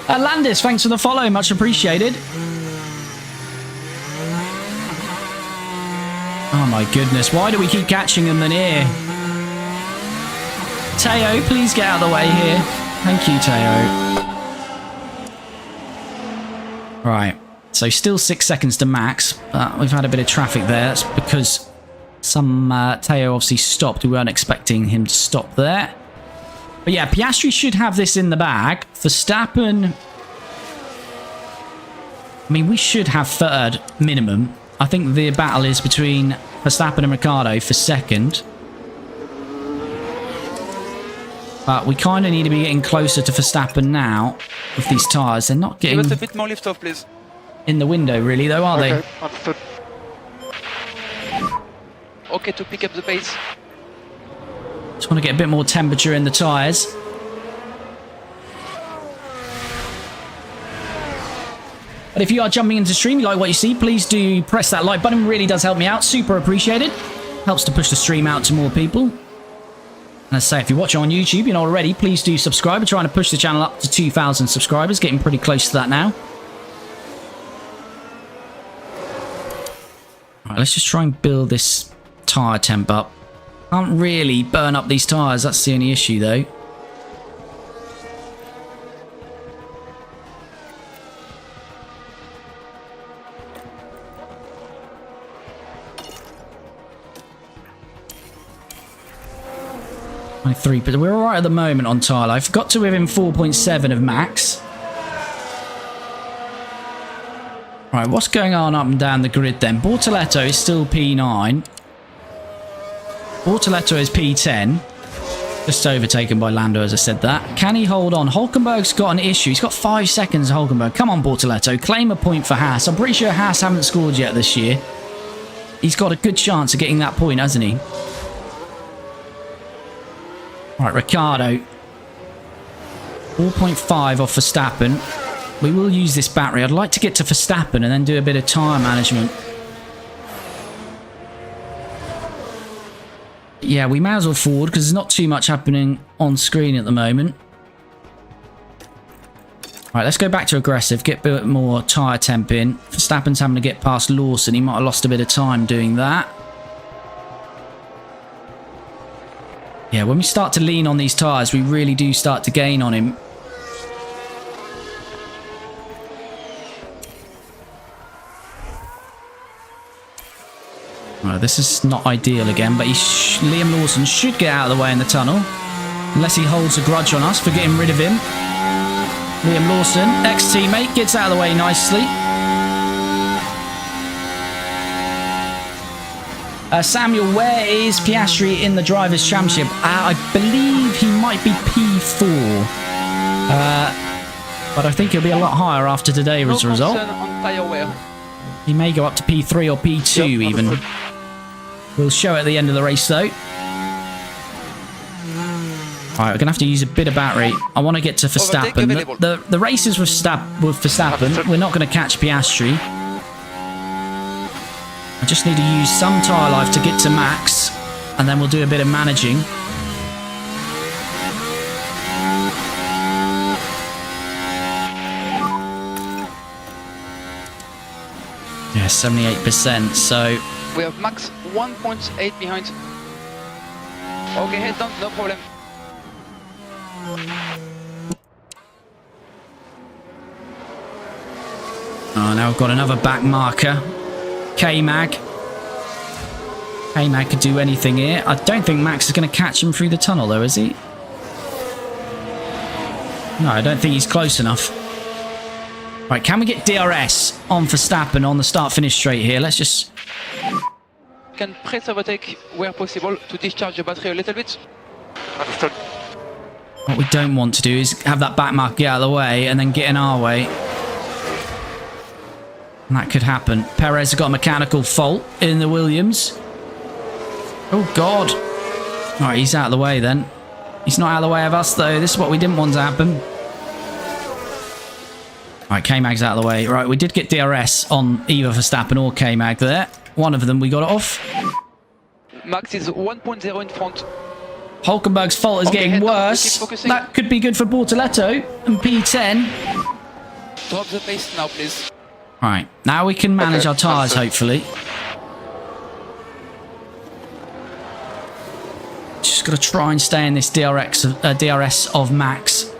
Landis, thanks for the follow. Much appreciated. Oh my goodness. Why do we keep catching them in here? Teo, please get out of the way here. Thank you, Teo. Right. So still 6 seconds to Max, but we've had a bit of traffic there. That's because some Teo obviously stopped. We weren't expecting him to stop there. But yeah, Piastri should have this in the bag. Verstappen... I mean, we should have third minimum. I think the battle is between Verstappen and Ricciardo for second. But we kind of need to be getting closer to Verstappen now with these tyres. They're not getting... Give us a bit more lift off, please. In the window, really, though, are they? Understood. Okay, to pick up the pace. Just want to get a bit more temperature in the tyres. But if you are jumping into stream, you like what you see, please do press that like button. It really does help me out. Super appreciated. Helps to push the stream out to more people. And as I say, if you're watching on YouTube, you're not already, please do subscribe. We're trying to push the channel up to 2,000 subscribers. Getting pretty close to that now. Right, let's just try and build this tyre temp up. Can't really burn up these tyres, that's the only issue though. 23, but we're all right at the moment on tyre life. Got to within 4.7 of max. Right, what's going on up and down the grid then? Bortoleto is still P9. Bortoleto is P10. Just overtaken by Lando, as I said that. Can he hold on? Hulkenberg's got an issue. He's got 5 seconds, Hulkenberg. Come on, Bortoleto. Claim a point for Haas. I'm pretty sure Haas haven't scored yet this year. He's got a good chance of getting that point, hasn't he? Right, Ricciardo. 4.5 off Verstappen. We will use this battery. I'd like to get to Verstappen and then do a bit of tyre management. Yeah, we may as well forward because there's not too much happening on screen at the moment. Right, let's go back to aggressive. Get a bit more tyre temp in. Verstappen's having to get past Lawson. He might have lost a bit of time doing that. Yeah, when we start to lean on these tyres, we really do start to gain on him. Right, this is not ideal again, but Liam Lawson should get out of the way in the tunnel. Unless he holds a grudge on us for getting rid of him. Liam Lawson, ex-teammate, gets out of the way nicely. Samuel, where is Piastri in the Drivers' Championship? I believe he might be P4. But I think he'll be a lot higher after today as a result. He may go up to P3 or P2 even. We'll show it at the end of the race though. Alright, we're going to have to use a bit of battery. I want to get to Verstappen. The races with Verstappen, we're not going to catch Piastri. I just need to use some tyre life to get to max, and then we'll do a bit of managing. Yeah, 78%, so... We have max 1.8 behind. Okay, head down, no problem. Oh, now we've got another back marker. K-Mag. K-Mag could do anything here. I don't think Max is going to catch him through the tunnel, though, is he? No, I don't think he's close enough. Right, can we get DRS on Verstappen on the start-finish straight here? Let's just... Can press overtake where possible to discharge the battery a little bit. Understood. What we don't want to do is have that back mark get out of the way and then get in our way. And that could happen. Perez has got a mechanical fault in the Williams. Oh, God. All right, he's out of the way then. He's not out of the way of us, though. This is what we didn't want to happen. All right, K-Mag's out of the way. Right, we did get DRS on either Verstappen or K-Mag there. One of them, we got it off. Max is 1.0 in front. Hulkenberg's fault is getting worse. That could be good for Bortoleto and P10. Drop the pace now, please. Right, now we can manage our tyres, hopefully. Just got to try and stay in this DRS of Max.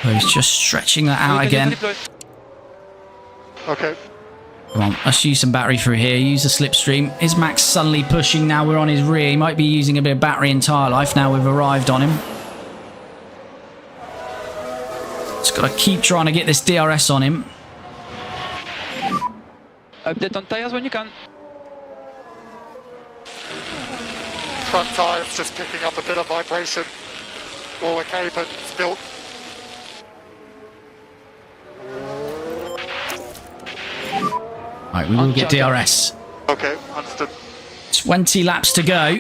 Oh, he's just stretching that out again. Okay. Come on, let's use some battery through here. Use the slipstream. Is Max suddenly pushing? Now we're on his rear. He might be using a bit of battery and tyre life. Now we've arrived on him. Just got to keep trying to get this DRS on him. Update on tyres when you can. Front tyres just picking up a bit of vibration. All okay, but it's built. Right, we will get DRS. Okay, understood. 20 laps to go.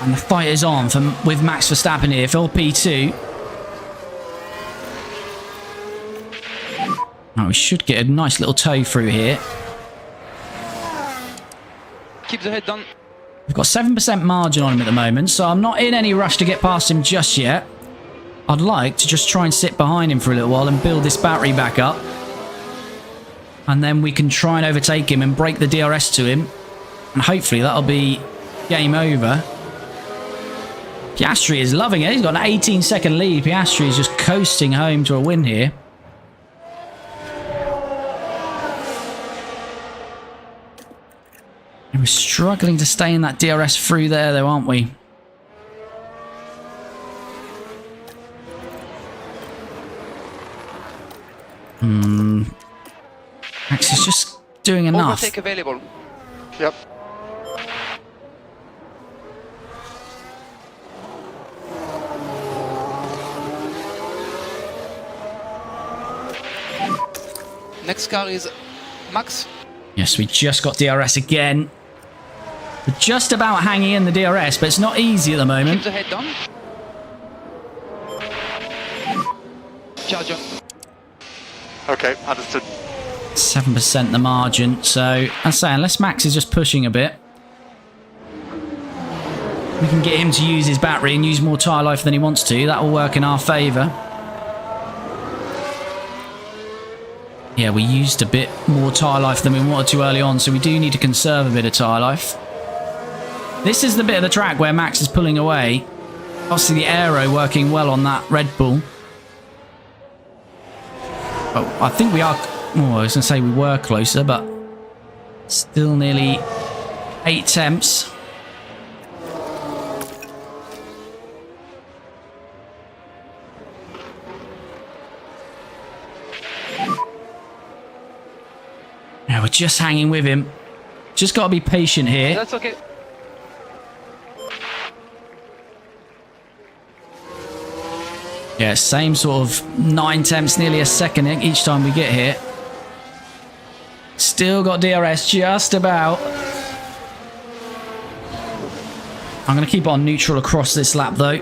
And the fight is on with Max Verstappen here for P2. Oh, we should get a nice little tow through here. Keep the head down. We've got 7% margin on him at the moment, so I'm not in any rush to get past him just yet. I'd like to just try and sit behind him for a little while and build this battery back up. And then we can try and overtake him and break the DRS to him. And hopefully that'll be game over. Piastri is loving it. He's got an 18-second lead. Piastri is just coasting home to a win here. We're struggling to stay in that DRS through there though, aren't we? Max is just doing enough. Overtake available. Yep. Next car is Max. Yes, we just got DRS again. We're just about hanging in the DRS, but it's not easy at the moment. Keep the head down. Charger. Okay, understood. 7% the margin, so I say unless Max is just pushing a bit, we can get him to use his battery and use more tyre life than he wants to. That will work in our favour. Yeah, we used a bit more tyre life than we wanted to early on, so we do need to conserve a bit of tyre life. This is the bit of the track where Max is pulling away. Obviously the aero working well on that Red Bull. Oh, I think we are... Oh, I was going to say we were closer, but still nearly 8 temps. Yeah, we're just hanging with him. Just got to be patient here. That's okay. Yeah, same sort of 9 temps, nearly a second each time we get here. Still got DRS just about. I'm going to keep it on neutral across this lap though.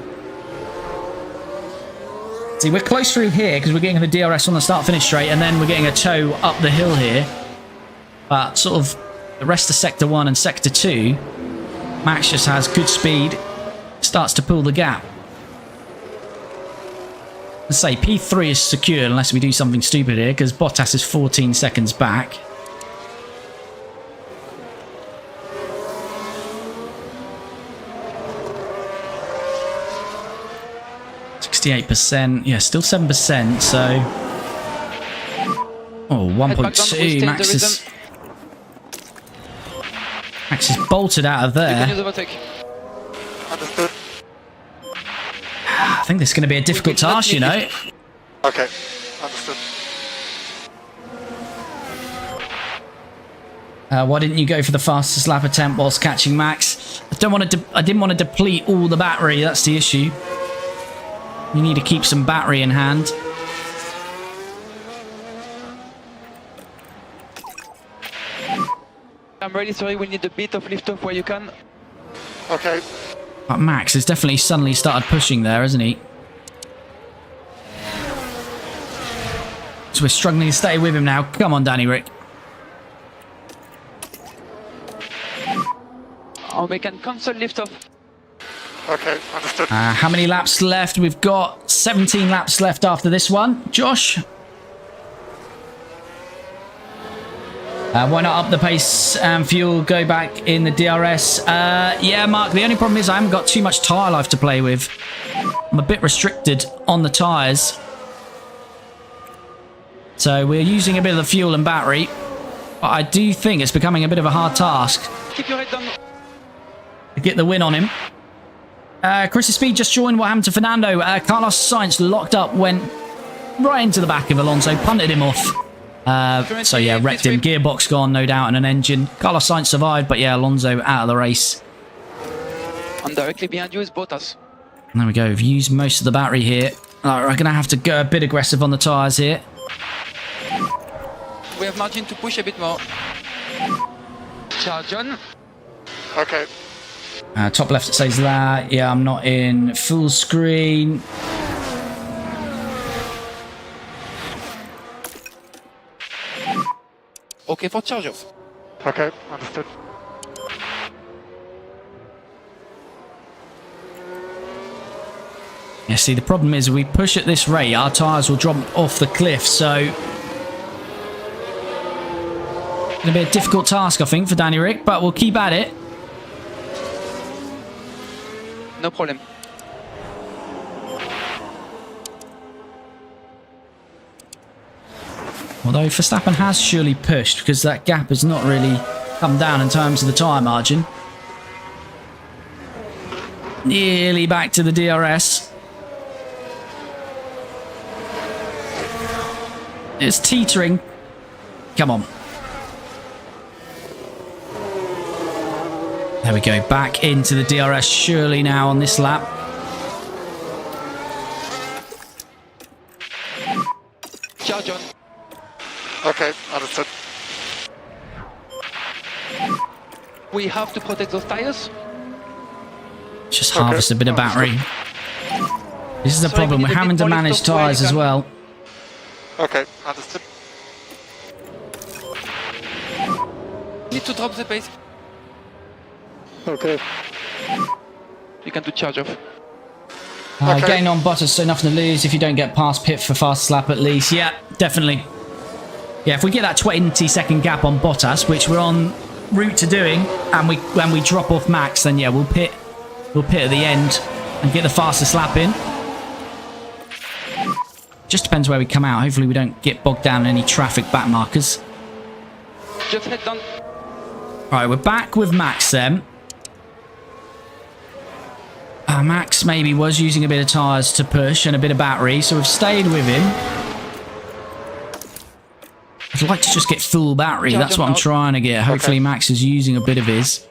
See, we're close through here because we're getting the DRS on the start-finish straight and then we're getting a tow up the hill here. But sort of the rest of Sector 1 and Sector 2, Max just has good speed, starts to pull the gap. Let's say P3 is secure unless we do something stupid here because Bottas is 14 seconds back. %, yeah, still 7%, so... Oh, 1.2, Max is bolted out of there. Understood. I think this is going to be a difficult task, you know. Okay, understood. Why didn't you go for the fastest lap attempt whilst catching Max? I didn't want to deplete all the battery, that's the issue. You need to keep some battery in hand. I'm really sorry, we need a bit of lift off where you can. Okay. But Max has definitely suddenly started pushing there, hasn't he? So we're struggling to stay with him now. Come on, Danny Rick. Oh, we can cancel lift off. Okay, understood. How many laps left? We've got 17 laps left after this one. Josh? Why not up the pace and fuel, go back in the DRS? Yeah, Mark, the only problem is I haven't got too much tyre life to play with. I'm a bit restricted on the tyres. So we're using a bit of the fuel and battery. But I do think it's becoming a bit of a hard task. Keep your head down. To get the win on him. Chris's Speed just joined. What happened to Fernando? Carlos Sainz locked up, went right into the back of Alonso, punted him off. So yeah, wrecked him. Gearbox gone, no doubt, and an engine. Carlos Sainz survived, but yeah, Alonso out of the race. And directly behind you is Bottas. There we go. We've used most of the battery here. We're going to have to go a bit aggressive on the tyres here. We have margin to push a bit more. Charge on. Okay. Top left it says that. Yeah, I'm not in full screen. Okay for charge off. Okay, understood. Yeah, see, the problem is if we push at this rate, our tyres will drop off the cliff, so... It's going to be a difficult task, I think, for Danny Rick, but we'll keep at it. No problem. Although Verstappen has surely pushed, because that gap is not really come down in terms of the tyre margin. Nearly back to the DRS. It's teetering. Come on. There we go. Back into the DRS surely now on this lap. Charge on. Okay, understood. We have to protect those tires. Just harvest a bit of battery. This is the Sorry, problem. we We're need a having bit to more manage lift off where tyres you as can- well. Okay, understood. Need to drop the pace. Okay. You can do charge off. Okay. Getting on Bottas, so nothing to lose if you don't get past pit for fastest lap at least. Yeah, definitely. Yeah, if we get that 20-second gap on Bottas, which we're on route to doing, and when we drop off Max, then yeah, we'll pit at the end and get the fastest lap in. Just depends where we come out. Hopefully we don't get bogged down in any traffic back markers. Just head down. Right, we're back with Max then. Max maybe was using a bit of tyres to push and a bit of battery, so we've stayed with him. I'd like to just get full battery. That's what I'm trying to get. Hopefully Max is using a bit of his.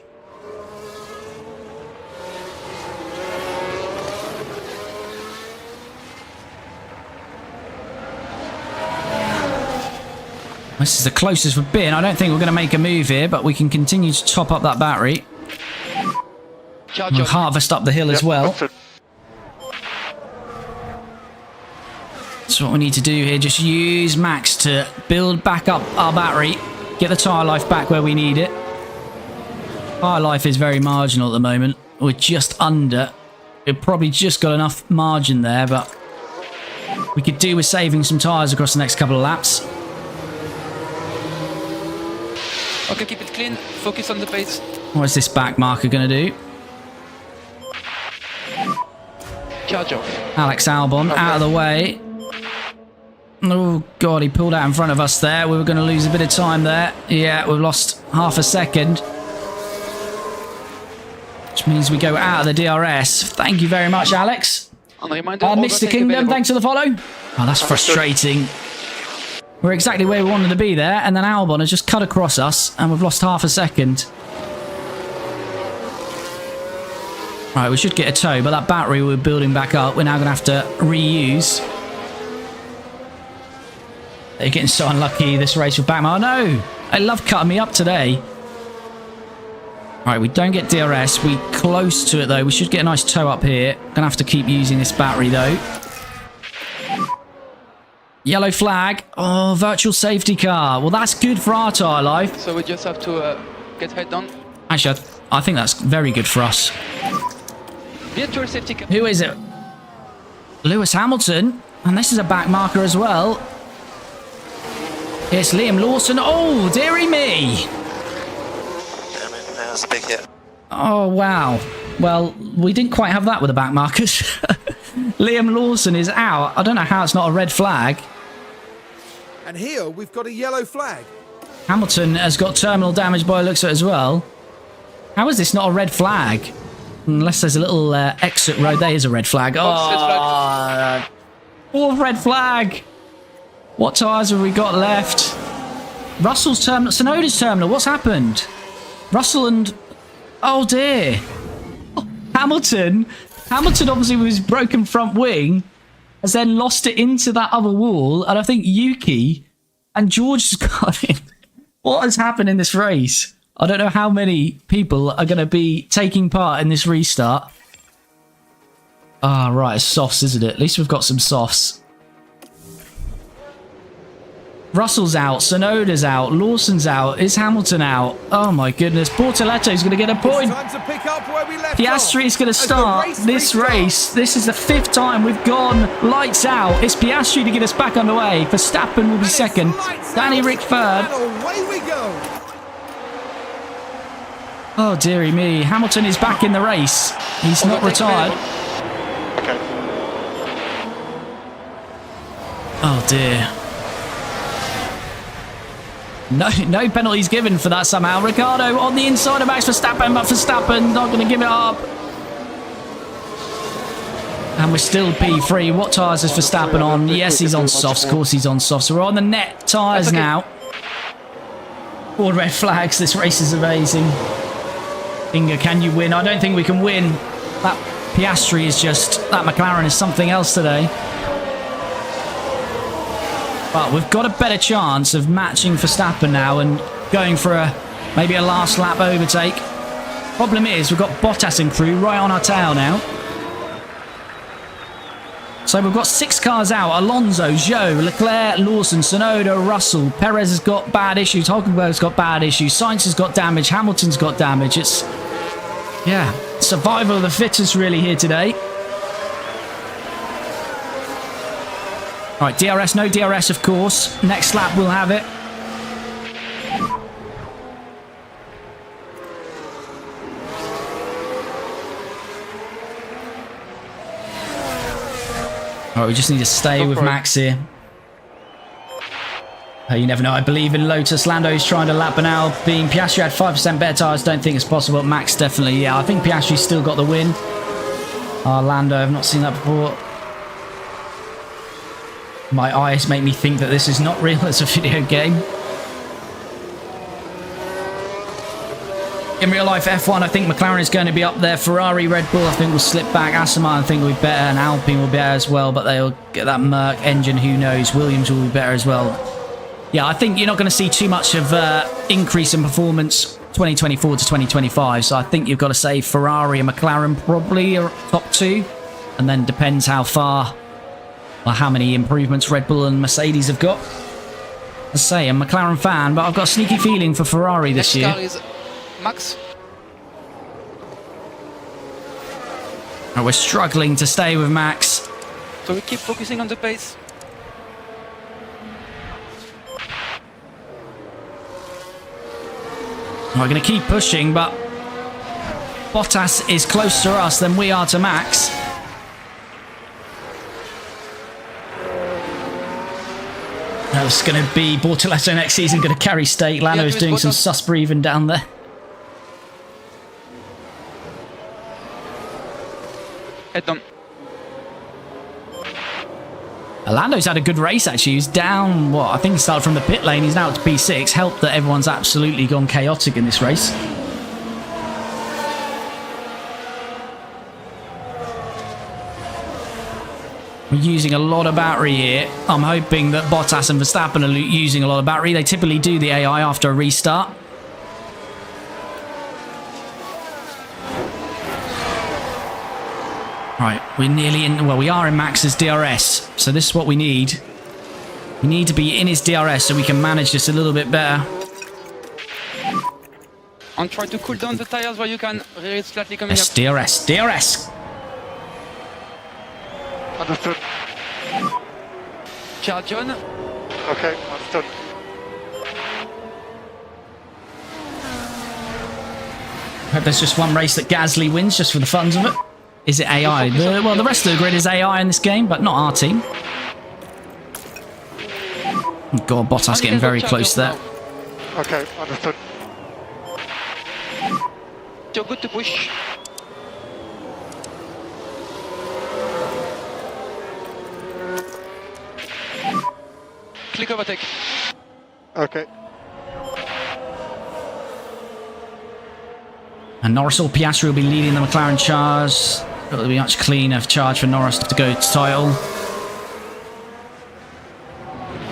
This is the closest we've been. I don't think we're going to make a move here, but we can continue to top up that battery. Charge We'll on. harvest up the hill as well. Understood. That's what we need to do here. Just use Max to build back up our battery. Get the tyre life back where we need it. Tyre life is very marginal at the moment. We're just under. We've probably just got enough margin there, but we could do with saving some tyres across the next couple of laps. Okay, keep it clean. Focus on the pace. What is this back marker going to do? Charge off. Alex Albon out of the way. Oh god, he pulled out in front of us there. We were going to lose a bit of time there. Yeah, we've lost half a second. Which means we go out of the DRS. Thank you very much, Alex. And a reminder, Mr. overtake Kingdom, available. thanks for the follow. Oh, that's frustrating. We're exactly where we wanted to be there, and then Albon has just cut across us, and we've lost half a second. Right, we should get a tow, but that battery we're building back up, we're now going to have to reuse. They're getting so unlucky this race with back. Oh no! I love cutting me up today. Right, we don't get DRS. We close to it though. We should get a nice tow up here. Gonna have to keep using this battery though. Yellow flag. Oh, virtual safety car. Well, that's good for our tyre life. So we just have to get head down. Actually, I think that's very good for us. Virtual safety car. Who is it? Lewis Hamilton. And this is a back marker as well. It's Liam Lawson. Oh, dearie me. Damn it, that's a big hit. Oh, wow. Well, we didn't quite have that with the back markers. Liam Lawson is out. I don't know how it's not a red flag. And here we've got a yellow flag. Hamilton has got terminal damage by the looks of it as well. How is this not a red flag? Unless there's a little exit road. There is a red flag. Oh, fourth red flag. What tyres have we got left? Russell's terminal. Sonoda's terminal. What's happened? Russell and... Oh, dear. Oh, Hamilton obviously with his broken front wing has then lost it into that other wall. And I think Yuki and George has got in. What has happened in this race? I don't know how many people are going to be taking part in this restart. Ah, right. It's softs, isn't it? At least we've got some softs. Russell's out, Sonoda's out, Lawson's out, is Hamilton out? Oh my goodness, Bortoletto's going to get a point. It's time to pick up where we left Piastri is going to off as the start race this restarts. race. This is the 5th time we've gone lights out. It's Piastri to get us back underway. Verstappen will be And it's second. lights Danny out, Rick third. And away we go. Oh dearie me, Hamilton is back in the race. He's not retired. Okay. Oh dear. No penalties given for that somehow. Ricciardo on the inside of Max Verstappen, but Verstappen not going to give it up. And we're still P3. What tyres is Verstappen on? Yes, he's on softs. Of course he's on softs. So we're on the net tyres now. 4 red flags. This race is amazing. Inga, can you win? I don't think we can win. That Piastri is just... That McLaren is something else today. But we've got a better chance of matching Verstappen now and going for maybe a last lap overtake. Problem is, we've got Bottas and crew right on our tail now. So we've got 6 cars out. Alonso, Zhou, Leclerc, Lawson, Tsunoda, Russell. Perez has got bad issues. Hulkenberg's got bad issues. Sainz has got damage. Hamilton's got damage. It's... Yeah, survival of the fittest really here today. All right, DRS, no DRS, of course. Next lap we'll have it. All right, we just need to stay with Max here. You never know. I believe in Lotus. Lando's trying to lap now. Being Piastri had 5% better tyres. Don't think it's possible. Max definitely, yeah. I think Piastri's still got the win. Lando, I've not seen that before. My eyes make me think that this is not real. It's a video game. In real life F1, I think McLaren is going to be up there. Ferrari, Red Bull, I think will slip back. Aston Martin, I think will be better. And Alpine will be better as well. But they'll get that Merc engine. Who knows? Williams will be better as well. Yeah, I think you're not going to see too much of increase in performance 2024 to 2025. So I think you've got to say Ferrari and McLaren probably are top 2. And then depends how far or how many improvements Red Bull and Mercedes have got. I say, I'm a McLaren fan, but I've got a sneaky feeling for Ferrari this year. Next car is Max. Oh, we're struggling to stay with Max. So we keep focusing on the pace. We're going to keep pushing, but Bottas is closer to us than we are to Max. That's going to be Bortoletto next season, going to carry stake. Lano's doing some sus breathing down there. Head on. Lando's had a good race actually. He's down, what, I think he started from the pit lane. He's now up to P6. Helped that everyone's absolutely gone chaotic in this race. We're using a lot of battery here. I'm hoping that Bottas and Verstappen are using a lot of battery. They typically do the AI after a restart. Right, we're nearly in... Well, we are in Max's DRS. So this is what we need. We need to be in his DRS so we can manage this a little bit better. And try to cool down the tires where you can. It's slightly coming Yes, up. DRS. DRS! Understood. Charge John. Okay, understood. Hope there's just one race that Gasly wins just for the funs of it. Is it AI? Well, the rest of the grid is AI in this game, but not our team. God, Bottas getting very close there. Okay, understood. You're good to push. Click overtake. Okay. And Norris or Piastri will be leading the McLaren charge. It'll be much cleaner charge for Norris to go to title.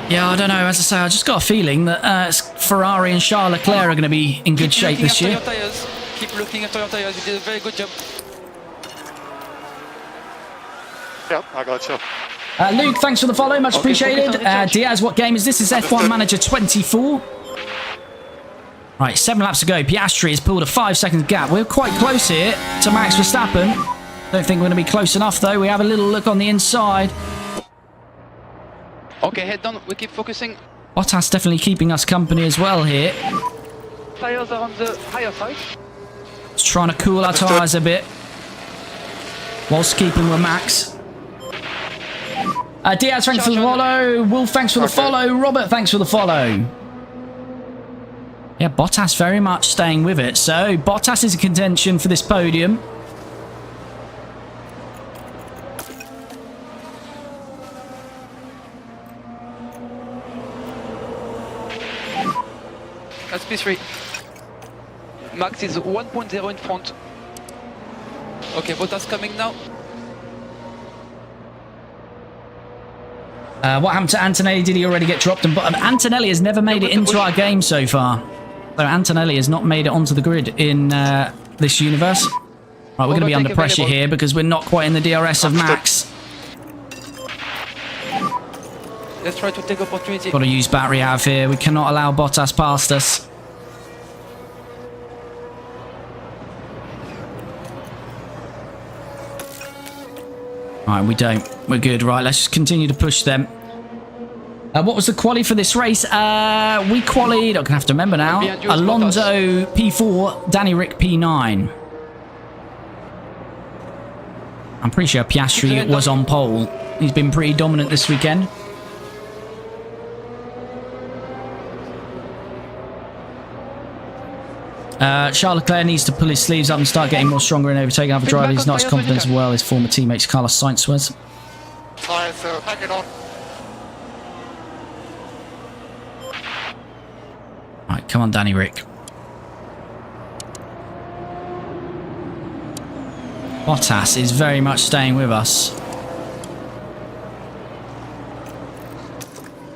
Yeah, I don't know. As I say, I just got a feeling that Ferrari and Charles Leclerc are going to be in good shape this year. Keep looking after your tires. You did a very good job. Yep, I got you. Luke, thanks for the follow. Much appreciated. Diaz, what game is this? It's F1 Manager 24. Right, 7 laps to go. Piastri has pulled a 5-second gap. We're quite close here to Max Verstappen. Don't think we're going to be close enough, though. We have a little look on the inside. Okay, head down. We keep focusing. Bottas definitely keeping us company as well here. Tires are on the higher side. Just trying to cool our tyres a bit. Whilst keeping with Max. Diaz, thanks for the follow. Wolf, thanks for the follow. Robert, thanks for the follow. Yeah, Bottas very much staying with it. So Bottas is in contention for this podium. That's P3. Max is 1.0 in front. Okay, Bottas coming now. What happened to Antonelli? Did he already get dropped? And Antonelli has never made it into our game so far. So Antonelli has not made it onto the grid in this universe. Right, we're going to be under pressure here because we're not quite in the DRS of Max. Let's try to take opportunity. Got to use battery out of here. We cannot allow Bottas past us. Right, we don't. We're good. Right, let's just continue to push them. What was the quali for this race? We qualied, I'm going to have to remember now, Alonso P4, Danny Rick P9. I'm pretty sure Piastri was on pole. He's been pretty dominant this weekend. Charles Leclerc needs to pull his sleeves up and start getting more stronger and overtaking other drivers. He's not as confident as well his former teammates Carlos Sainz was. Tyres are hanging on. Right, come on, Danny Rick. Bottas is very much staying with us.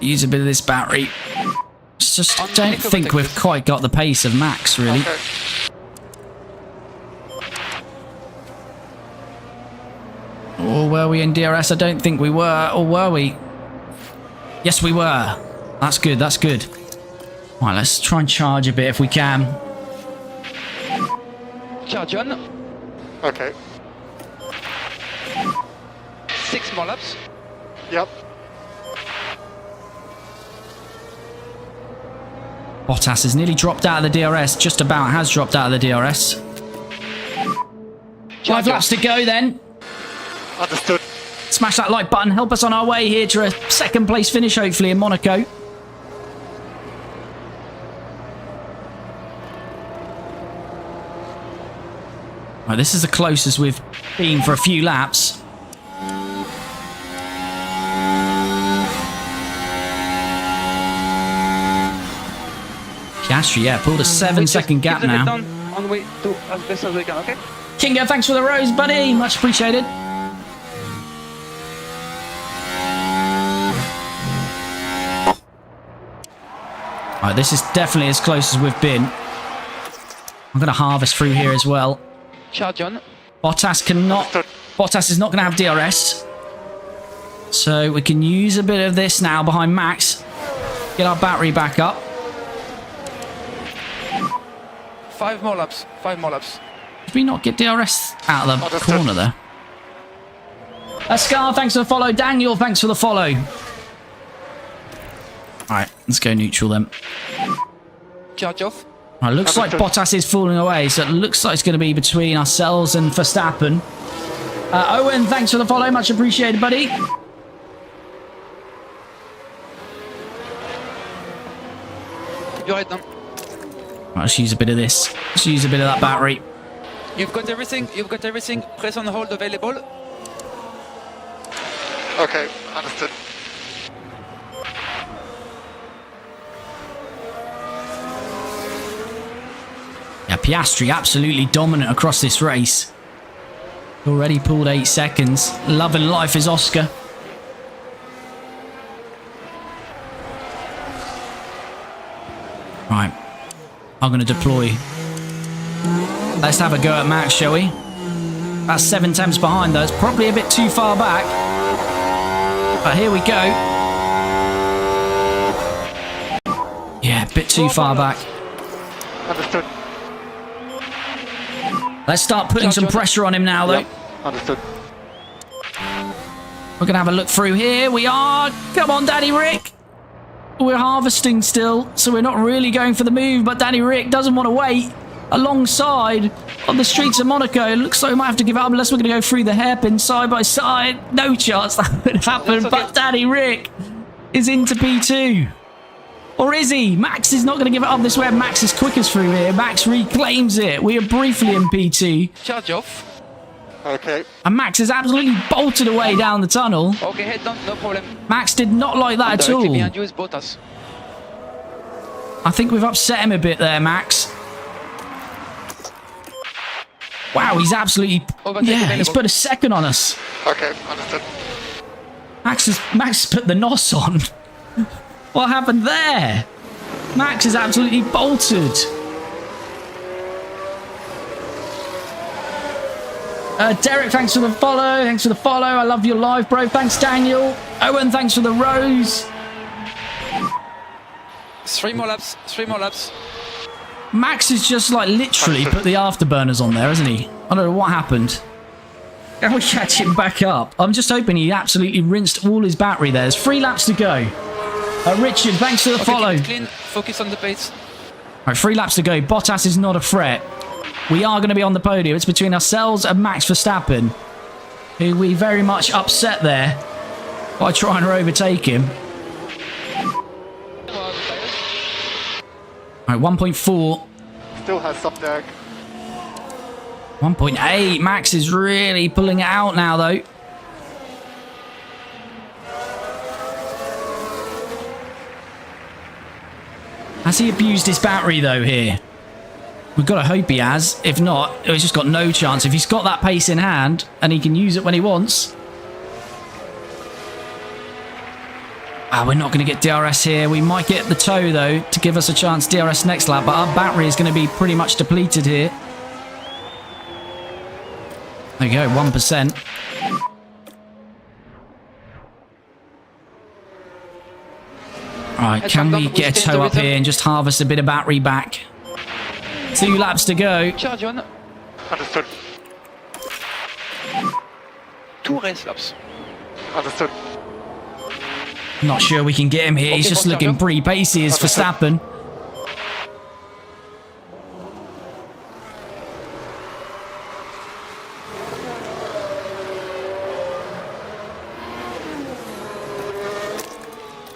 Use a bit of this battery. Just don't think we've quite got the pace of Max, really. Okay. Or were we in DRS? I don't think we were. Or were we? Yes, we were. That's good, that's good. Right, let's try and charge a bit if we can. Charge on. Okay. 6 more laps. Yep. Bottas has nearly dropped out of the DRS. Just about has dropped out of the DRS. 5 laps to go then. Understood. Smash that like button. Help us on our way here to a second place finish, hopefully, in Monaco. Right, this is the closest we've been for a few laps. Piastri, yeah, pulled a 7-second gap now. On the way to as best as we can, okay? Kingo, thanks for the rose, buddy. Much appreciated. Alright, this is definitely as close as we've been. I'm going to harvest through here as well. Charge on. Bottas cannot... Bottas is not going to have DRS. So we can use a bit of this now behind Max. Get our battery back up. 5 more laps. 5 more laps. Did we not get DRS out of the corner there? Scar, thanks for the follow. Daniel, thanks for the follow. Alright, let's go neutral then. Charge off. Right, looks like Bottas is falling away, so it looks like it's going to be between ourselves and Verstappen. Owen, thanks for the follow. Much appreciated, buddy. You're right now. Right, let's use a bit of this. Let's use a bit of that battery. You've got everything. You've got everything. Press on hold available. Okay, understood. Yeah, Piastri absolutely dominant across this race. Already pulled 8 seconds. Loving life is Oscar. Right. I'm going to deploy. Let's have a go at Max, shall we? That's 7 tenths behind though. It's probably a bit too far back. But here we go. Yeah, a bit too far back. Understood. Let's start putting some pressure on him now though. Yep. Understood. We're going to have a look through here. We are. Come on, Danny Rick. We're harvesting still, so we're not really going for the move, but Danny Rick doesn't want to wait alongside on the streets of Monaco. It looks like we might have to give up unless we're going to go through the hairpin side by side. No chance that would happen, but Danny Rick is into P2. Or is he? Max is not going to give it up. This way, Max is quickest through here. Max reclaims it. We are briefly in P2. Charge off. Okay. And Max is absolutely bolted away down the tunnel. Okay, head down, no problem. Max did not like that at Directly all. behind you is Bottas. I think we've upset him a bit there, Max. Wow, he's absolutely... Yeah, he's put a second on us. Okay, understood. Max has put the NOS on. What happened there? Max is absolutely bolted. Derek, thanks for the follow. Thanks for the follow. I love your live, bro. Thanks, Daniel. Owen, thanks for the rose. 3 more laps. 3 more laps. Max has just like literally put the afterburners on there, hasn't he? I don't know what happened. Can we catch him back up? I'm just hoping he absolutely rinsed all his battery there. There's 3 laps to go. Richard, thanks for the follow. Keep it clean. Focus on the pace. All right, 3 laps to go. Bottas is not a threat. We are going to be on the podium. It's between ourselves and Max Verstappen, who we very much upset there by trying to overtake him. All right, 1.4. Still has some drag. 1.8. Max is really pulling it out now, though. Has he abused his battery, though, here? We've got to hope he has. If not, he's just got no chance. If he's got that pace in hand and he can use it when he wants. We're not going to get DRS here. We might get the tow, though, to give us a chance DRS next lap. But our battery is going to be pretty much depleted here. There you go, 1%. Alright, can we get a tow up here and just harvest a bit of battery back? 2 laps to go. Charge on. Understood. 2 race laps. Understood. Not sure we can get him here. He's just looking pretty pacey as Verstappen.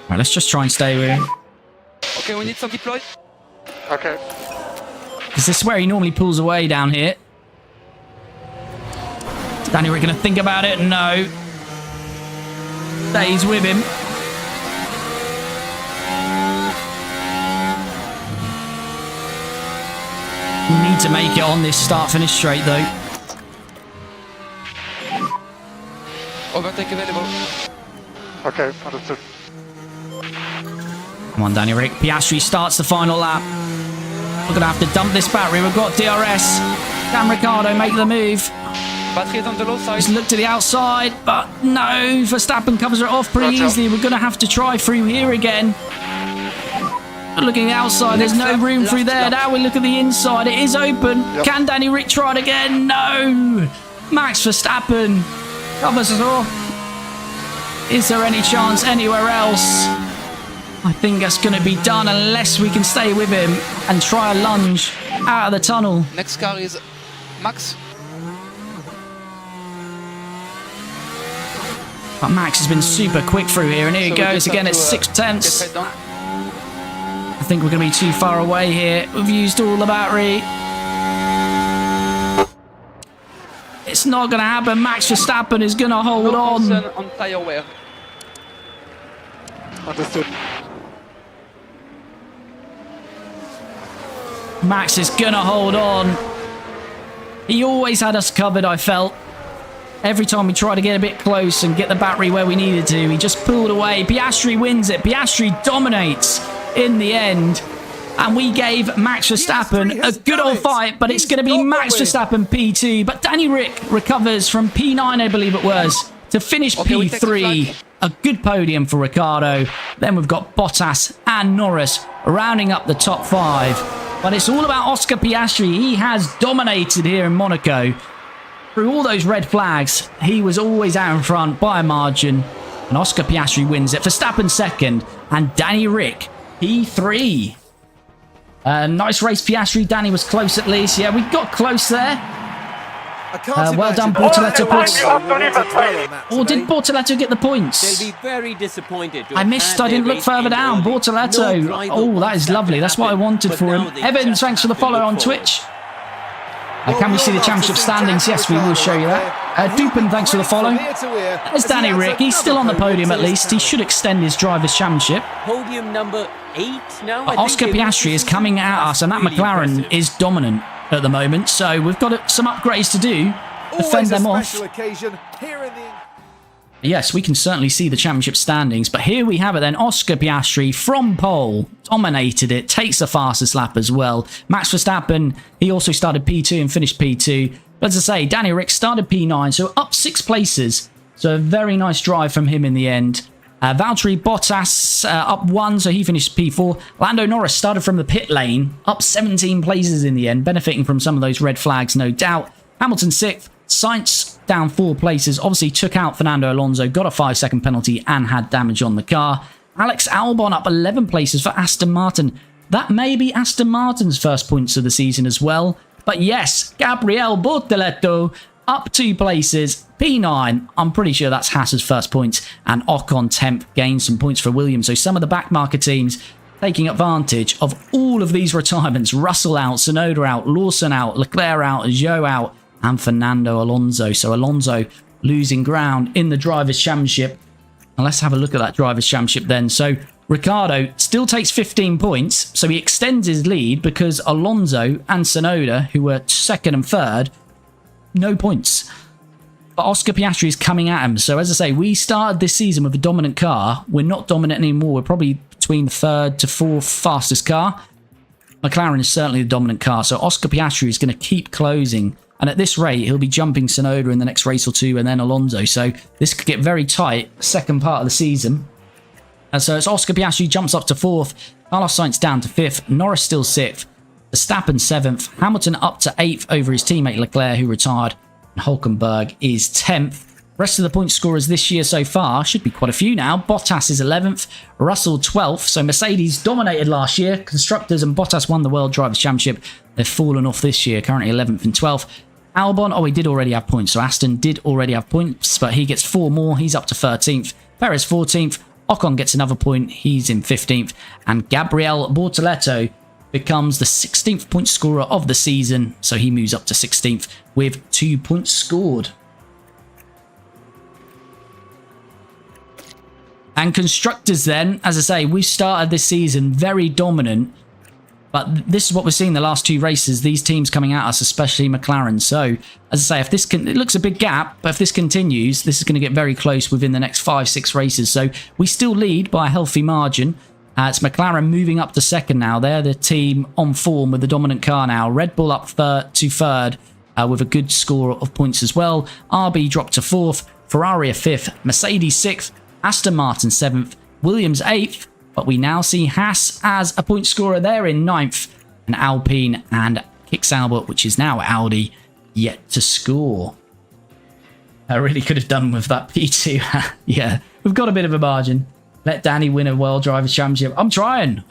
Right, let's just try and stay with him. Okay, we need some deploy. Okay. Because this is where he normally pulls away down here. Is Danny Rick going to think about it? No. Stays with him. We need to make it on this start-finish straight, though. Overtake available. Okay, understood. Come on, Danny Rick. Piastri starts the final lap. We're going to have to dump this battery. We've got DRS. Can Ricciardo make the move? Battery is on the low side. Just look to the outside, but no. Verstappen covers it off pretty easily. We're going to have to try through here again. But looking at the outside, there's no room through there. Now we look at the inside. It is open. Yep. Can Danny Rick try it again? No. Max Verstappen covers it off. Is there any chance anywhere else? I think that's going to be done unless we can stay with him and try a lunge out of the tunnel. Next car is Max. But Max has been super quick through here, and here he goes again at 6 tenths. Get down. I think we're going to be too far away here. We've used all the battery. It's not going to happen. Max Verstappen is going to hold on. On tire wear. Understood. Max is going to hold on. He always had us covered, I felt. Every time we tried to get a bit close and get the battery where we needed to, he just pulled away. Piastri wins it. Piastri dominates in the end. And we gave Max Verstappen a good old fight, but it's going to be Max Verstappen P2. But Danny Rick recovers from P9, I believe it was, to finish P3. A good podium for Ricciardo. Then we've got Bottas and Norris rounding up the top 5. But it's all about Oscar Piastri. He has dominated here in Monaco. Through all those red flags, he was always out in front by a margin. And Oscar Piastri wins it. Verstappen second. And Danny Rick, P3. Nice race, Piastri. Danny was close at least. Yeah, we got close there. I can't Well done, imagine Bortoleto how puts. long we wanted to dwell on that Or did today. Bortoleto get the points? They'll be very disappointed. I missed, I didn't look further down. Bortoleto. Oh, that is lovely. That's what I wanted for him. Evans, thanks for the follow on Twitch. Can we see the championship standings? Yes, we will show you that. Dupin, thanks for the follow. There's Danny Rick. He's still on the podium at least. He should extend his Drivers' Championship. Podium number 8 now. But Oscar Piastri is coming at us, and that McLaren is dominant at the moment. So we've got some upgrades to do. Defend them off. Yes, we can certainly see the championship standings, but here we have it then. Oscar Piastri from pole, dominated it, takes the fastest lap as well. Max Verstappen, he also started P2 and finished P2. But as I say, Danny Rick started P9, so up 6 places. So a very nice drive from him in the end. Valtteri Bottas up 1, so he finished P4. Lando Norris started from the pit lane, up 17 places in the end, benefiting from some of those red flags, no doubt. Hamilton 6th. Sainz down 4 places, obviously took out Fernando Alonso, got a 5-second penalty and had damage on the car. Alex Albon up 11 places for Aston Martin. That may be Aston Martin's first points of the season as well. But yes, Gabriel Bortoleto up 2 places, P9. I'm pretty sure that's Haas's first points. And Ocon 10th gained some points for Williams. So some of the backmarker teams taking advantage of all of these retirements. Russell out, Tsunoda out, Lawson out, Leclerc out, Zhou out, and Fernando Alonso. So Alonso losing ground in the Drivers' Championship. And let's have a look at that Drivers' Championship then. So Ricciardo still takes 15 points. So he extends his lead because Alonso and Tsunoda, who were 2nd and 3rd, no points. But Oscar Piastri is coming at him. So as I say, we started this season with a dominant car. We're not dominant anymore. We're probably between 3rd to 4th fastest car. McLaren is certainly the dominant car. So Oscar Piastri is going to keep closing. And at this rate, he'll be jumping Tsunoda in the next race or 2 and then Alonso. So this could get very tight second part of the season. And so it's Oscar Piastri jumps up to 4th. Carlos Sainz down to 5th. Norris still 6th. Verstappen 7th. Hamilton up to 8th over his teammate Leclerc, who retired. And Hulkenberg is 10th. Rest of the point scorers this year so far should be quite a few now. Bottas is 11th. Russell 12th. So Mercedes dominated last year. Constructors and Bottas won the World Drivers' Championship. They've fallen off this year, currently 11th and 12th. Albon, oh, he did already have points. So Aston did already have points, but he gets 4 more. He's up to 13th. Perez 14th. Ocon gets another point. He's in 15th. And Gabriel Bortoleto becomes the 16th point scorer of the season. So he moves up to 16th with 2 points scored. And constructors then, as I say, we started this season very dominant. But this is what we're seeing the last 2 races. These teams coming at us, especially McLaren. So, as I say, if this can, it looks a big gap, but if this continues, this is going to get very close within the next 5-6 races. So, we still lead by a healthy margin. It's McLaren moving up to 2nd now. They're the team on form with the dominant car now. Red Bull up to 3rd with a good score of points as well. RB dropped to 4th. Ferrari 5th. Mercedes 6th. Aston Martin 7th. Williams 8th. But we now see Haas as a point scorer there in 9th. And Alpine and Kix Albert, which is now Audi, yet to score. I really could have done with that P2. Yeah, we've got a bit of a margin. Let Danny win a World Drivers' Championship. I'm trying.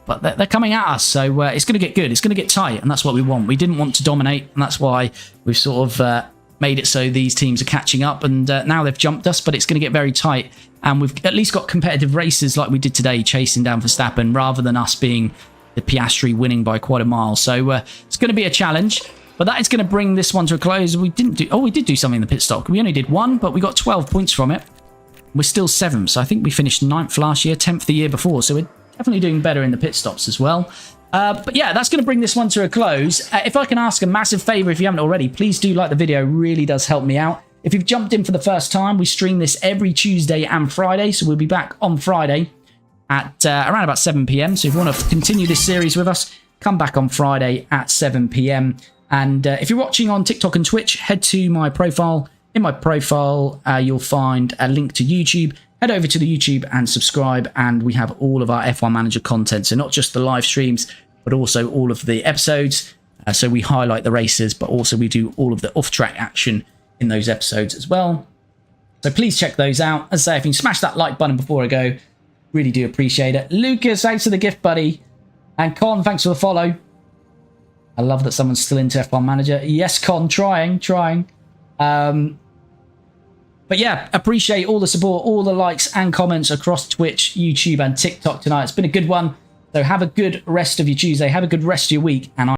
But they're coming at us. So it's going to get good. It's going to get tight. And that's what we want. We didn't want to dominate. And that's why we've sort of made it so these teams are catching up. And now they've jumped us. But it's going to get very tight. And we've at least got competitive races like we did today, chasing down Verstappen, rather than us being the Piastri winning by quite a mile. So it's going to be a challenge. But that is going to bring this one to a close. We did do something in the pit stop. We only did 1, but we got 12 points from it. We're still 7th. So I think we finished 9th last year, 10th the year before. So we're definitely doing better in the pit stops as well. But yeah, that's going to bring this one to a close. If I can ask a massive favor, if you haven't already, please do like the video. It really does help me out. If you've jumped in for the first time, we stream this every Tuesday and Friday. So we'll be back on Friday at around about 7 p.m. So if you want to continue this series with us, come back on Friday at 7 p.m. And if you're watching on TikTok and Twitch, head to my profile. In my profile, you'll find a link to YouTube. Head over to the YouTube and subscribe. And we have all of our F1 Manager content. So not just the live streams, but also all of the episodes. So we highlight the races, but also we do all of the off-track action in those episodes as well. So please check those out. As I say, if you can smash that like button before I go, really do appreciate it. Lucas, thanks for the gift, buddy. And Con, thanks for the follow. I love that someone's still into F1 Manager. Yes, Con, trying. But yeah, appreciate all the support, all the likes and comments across Twitch, YouTube, and TikTok tonight. It's been a good one. So have a good rest of your Tuesday. Have a good rest of your week. And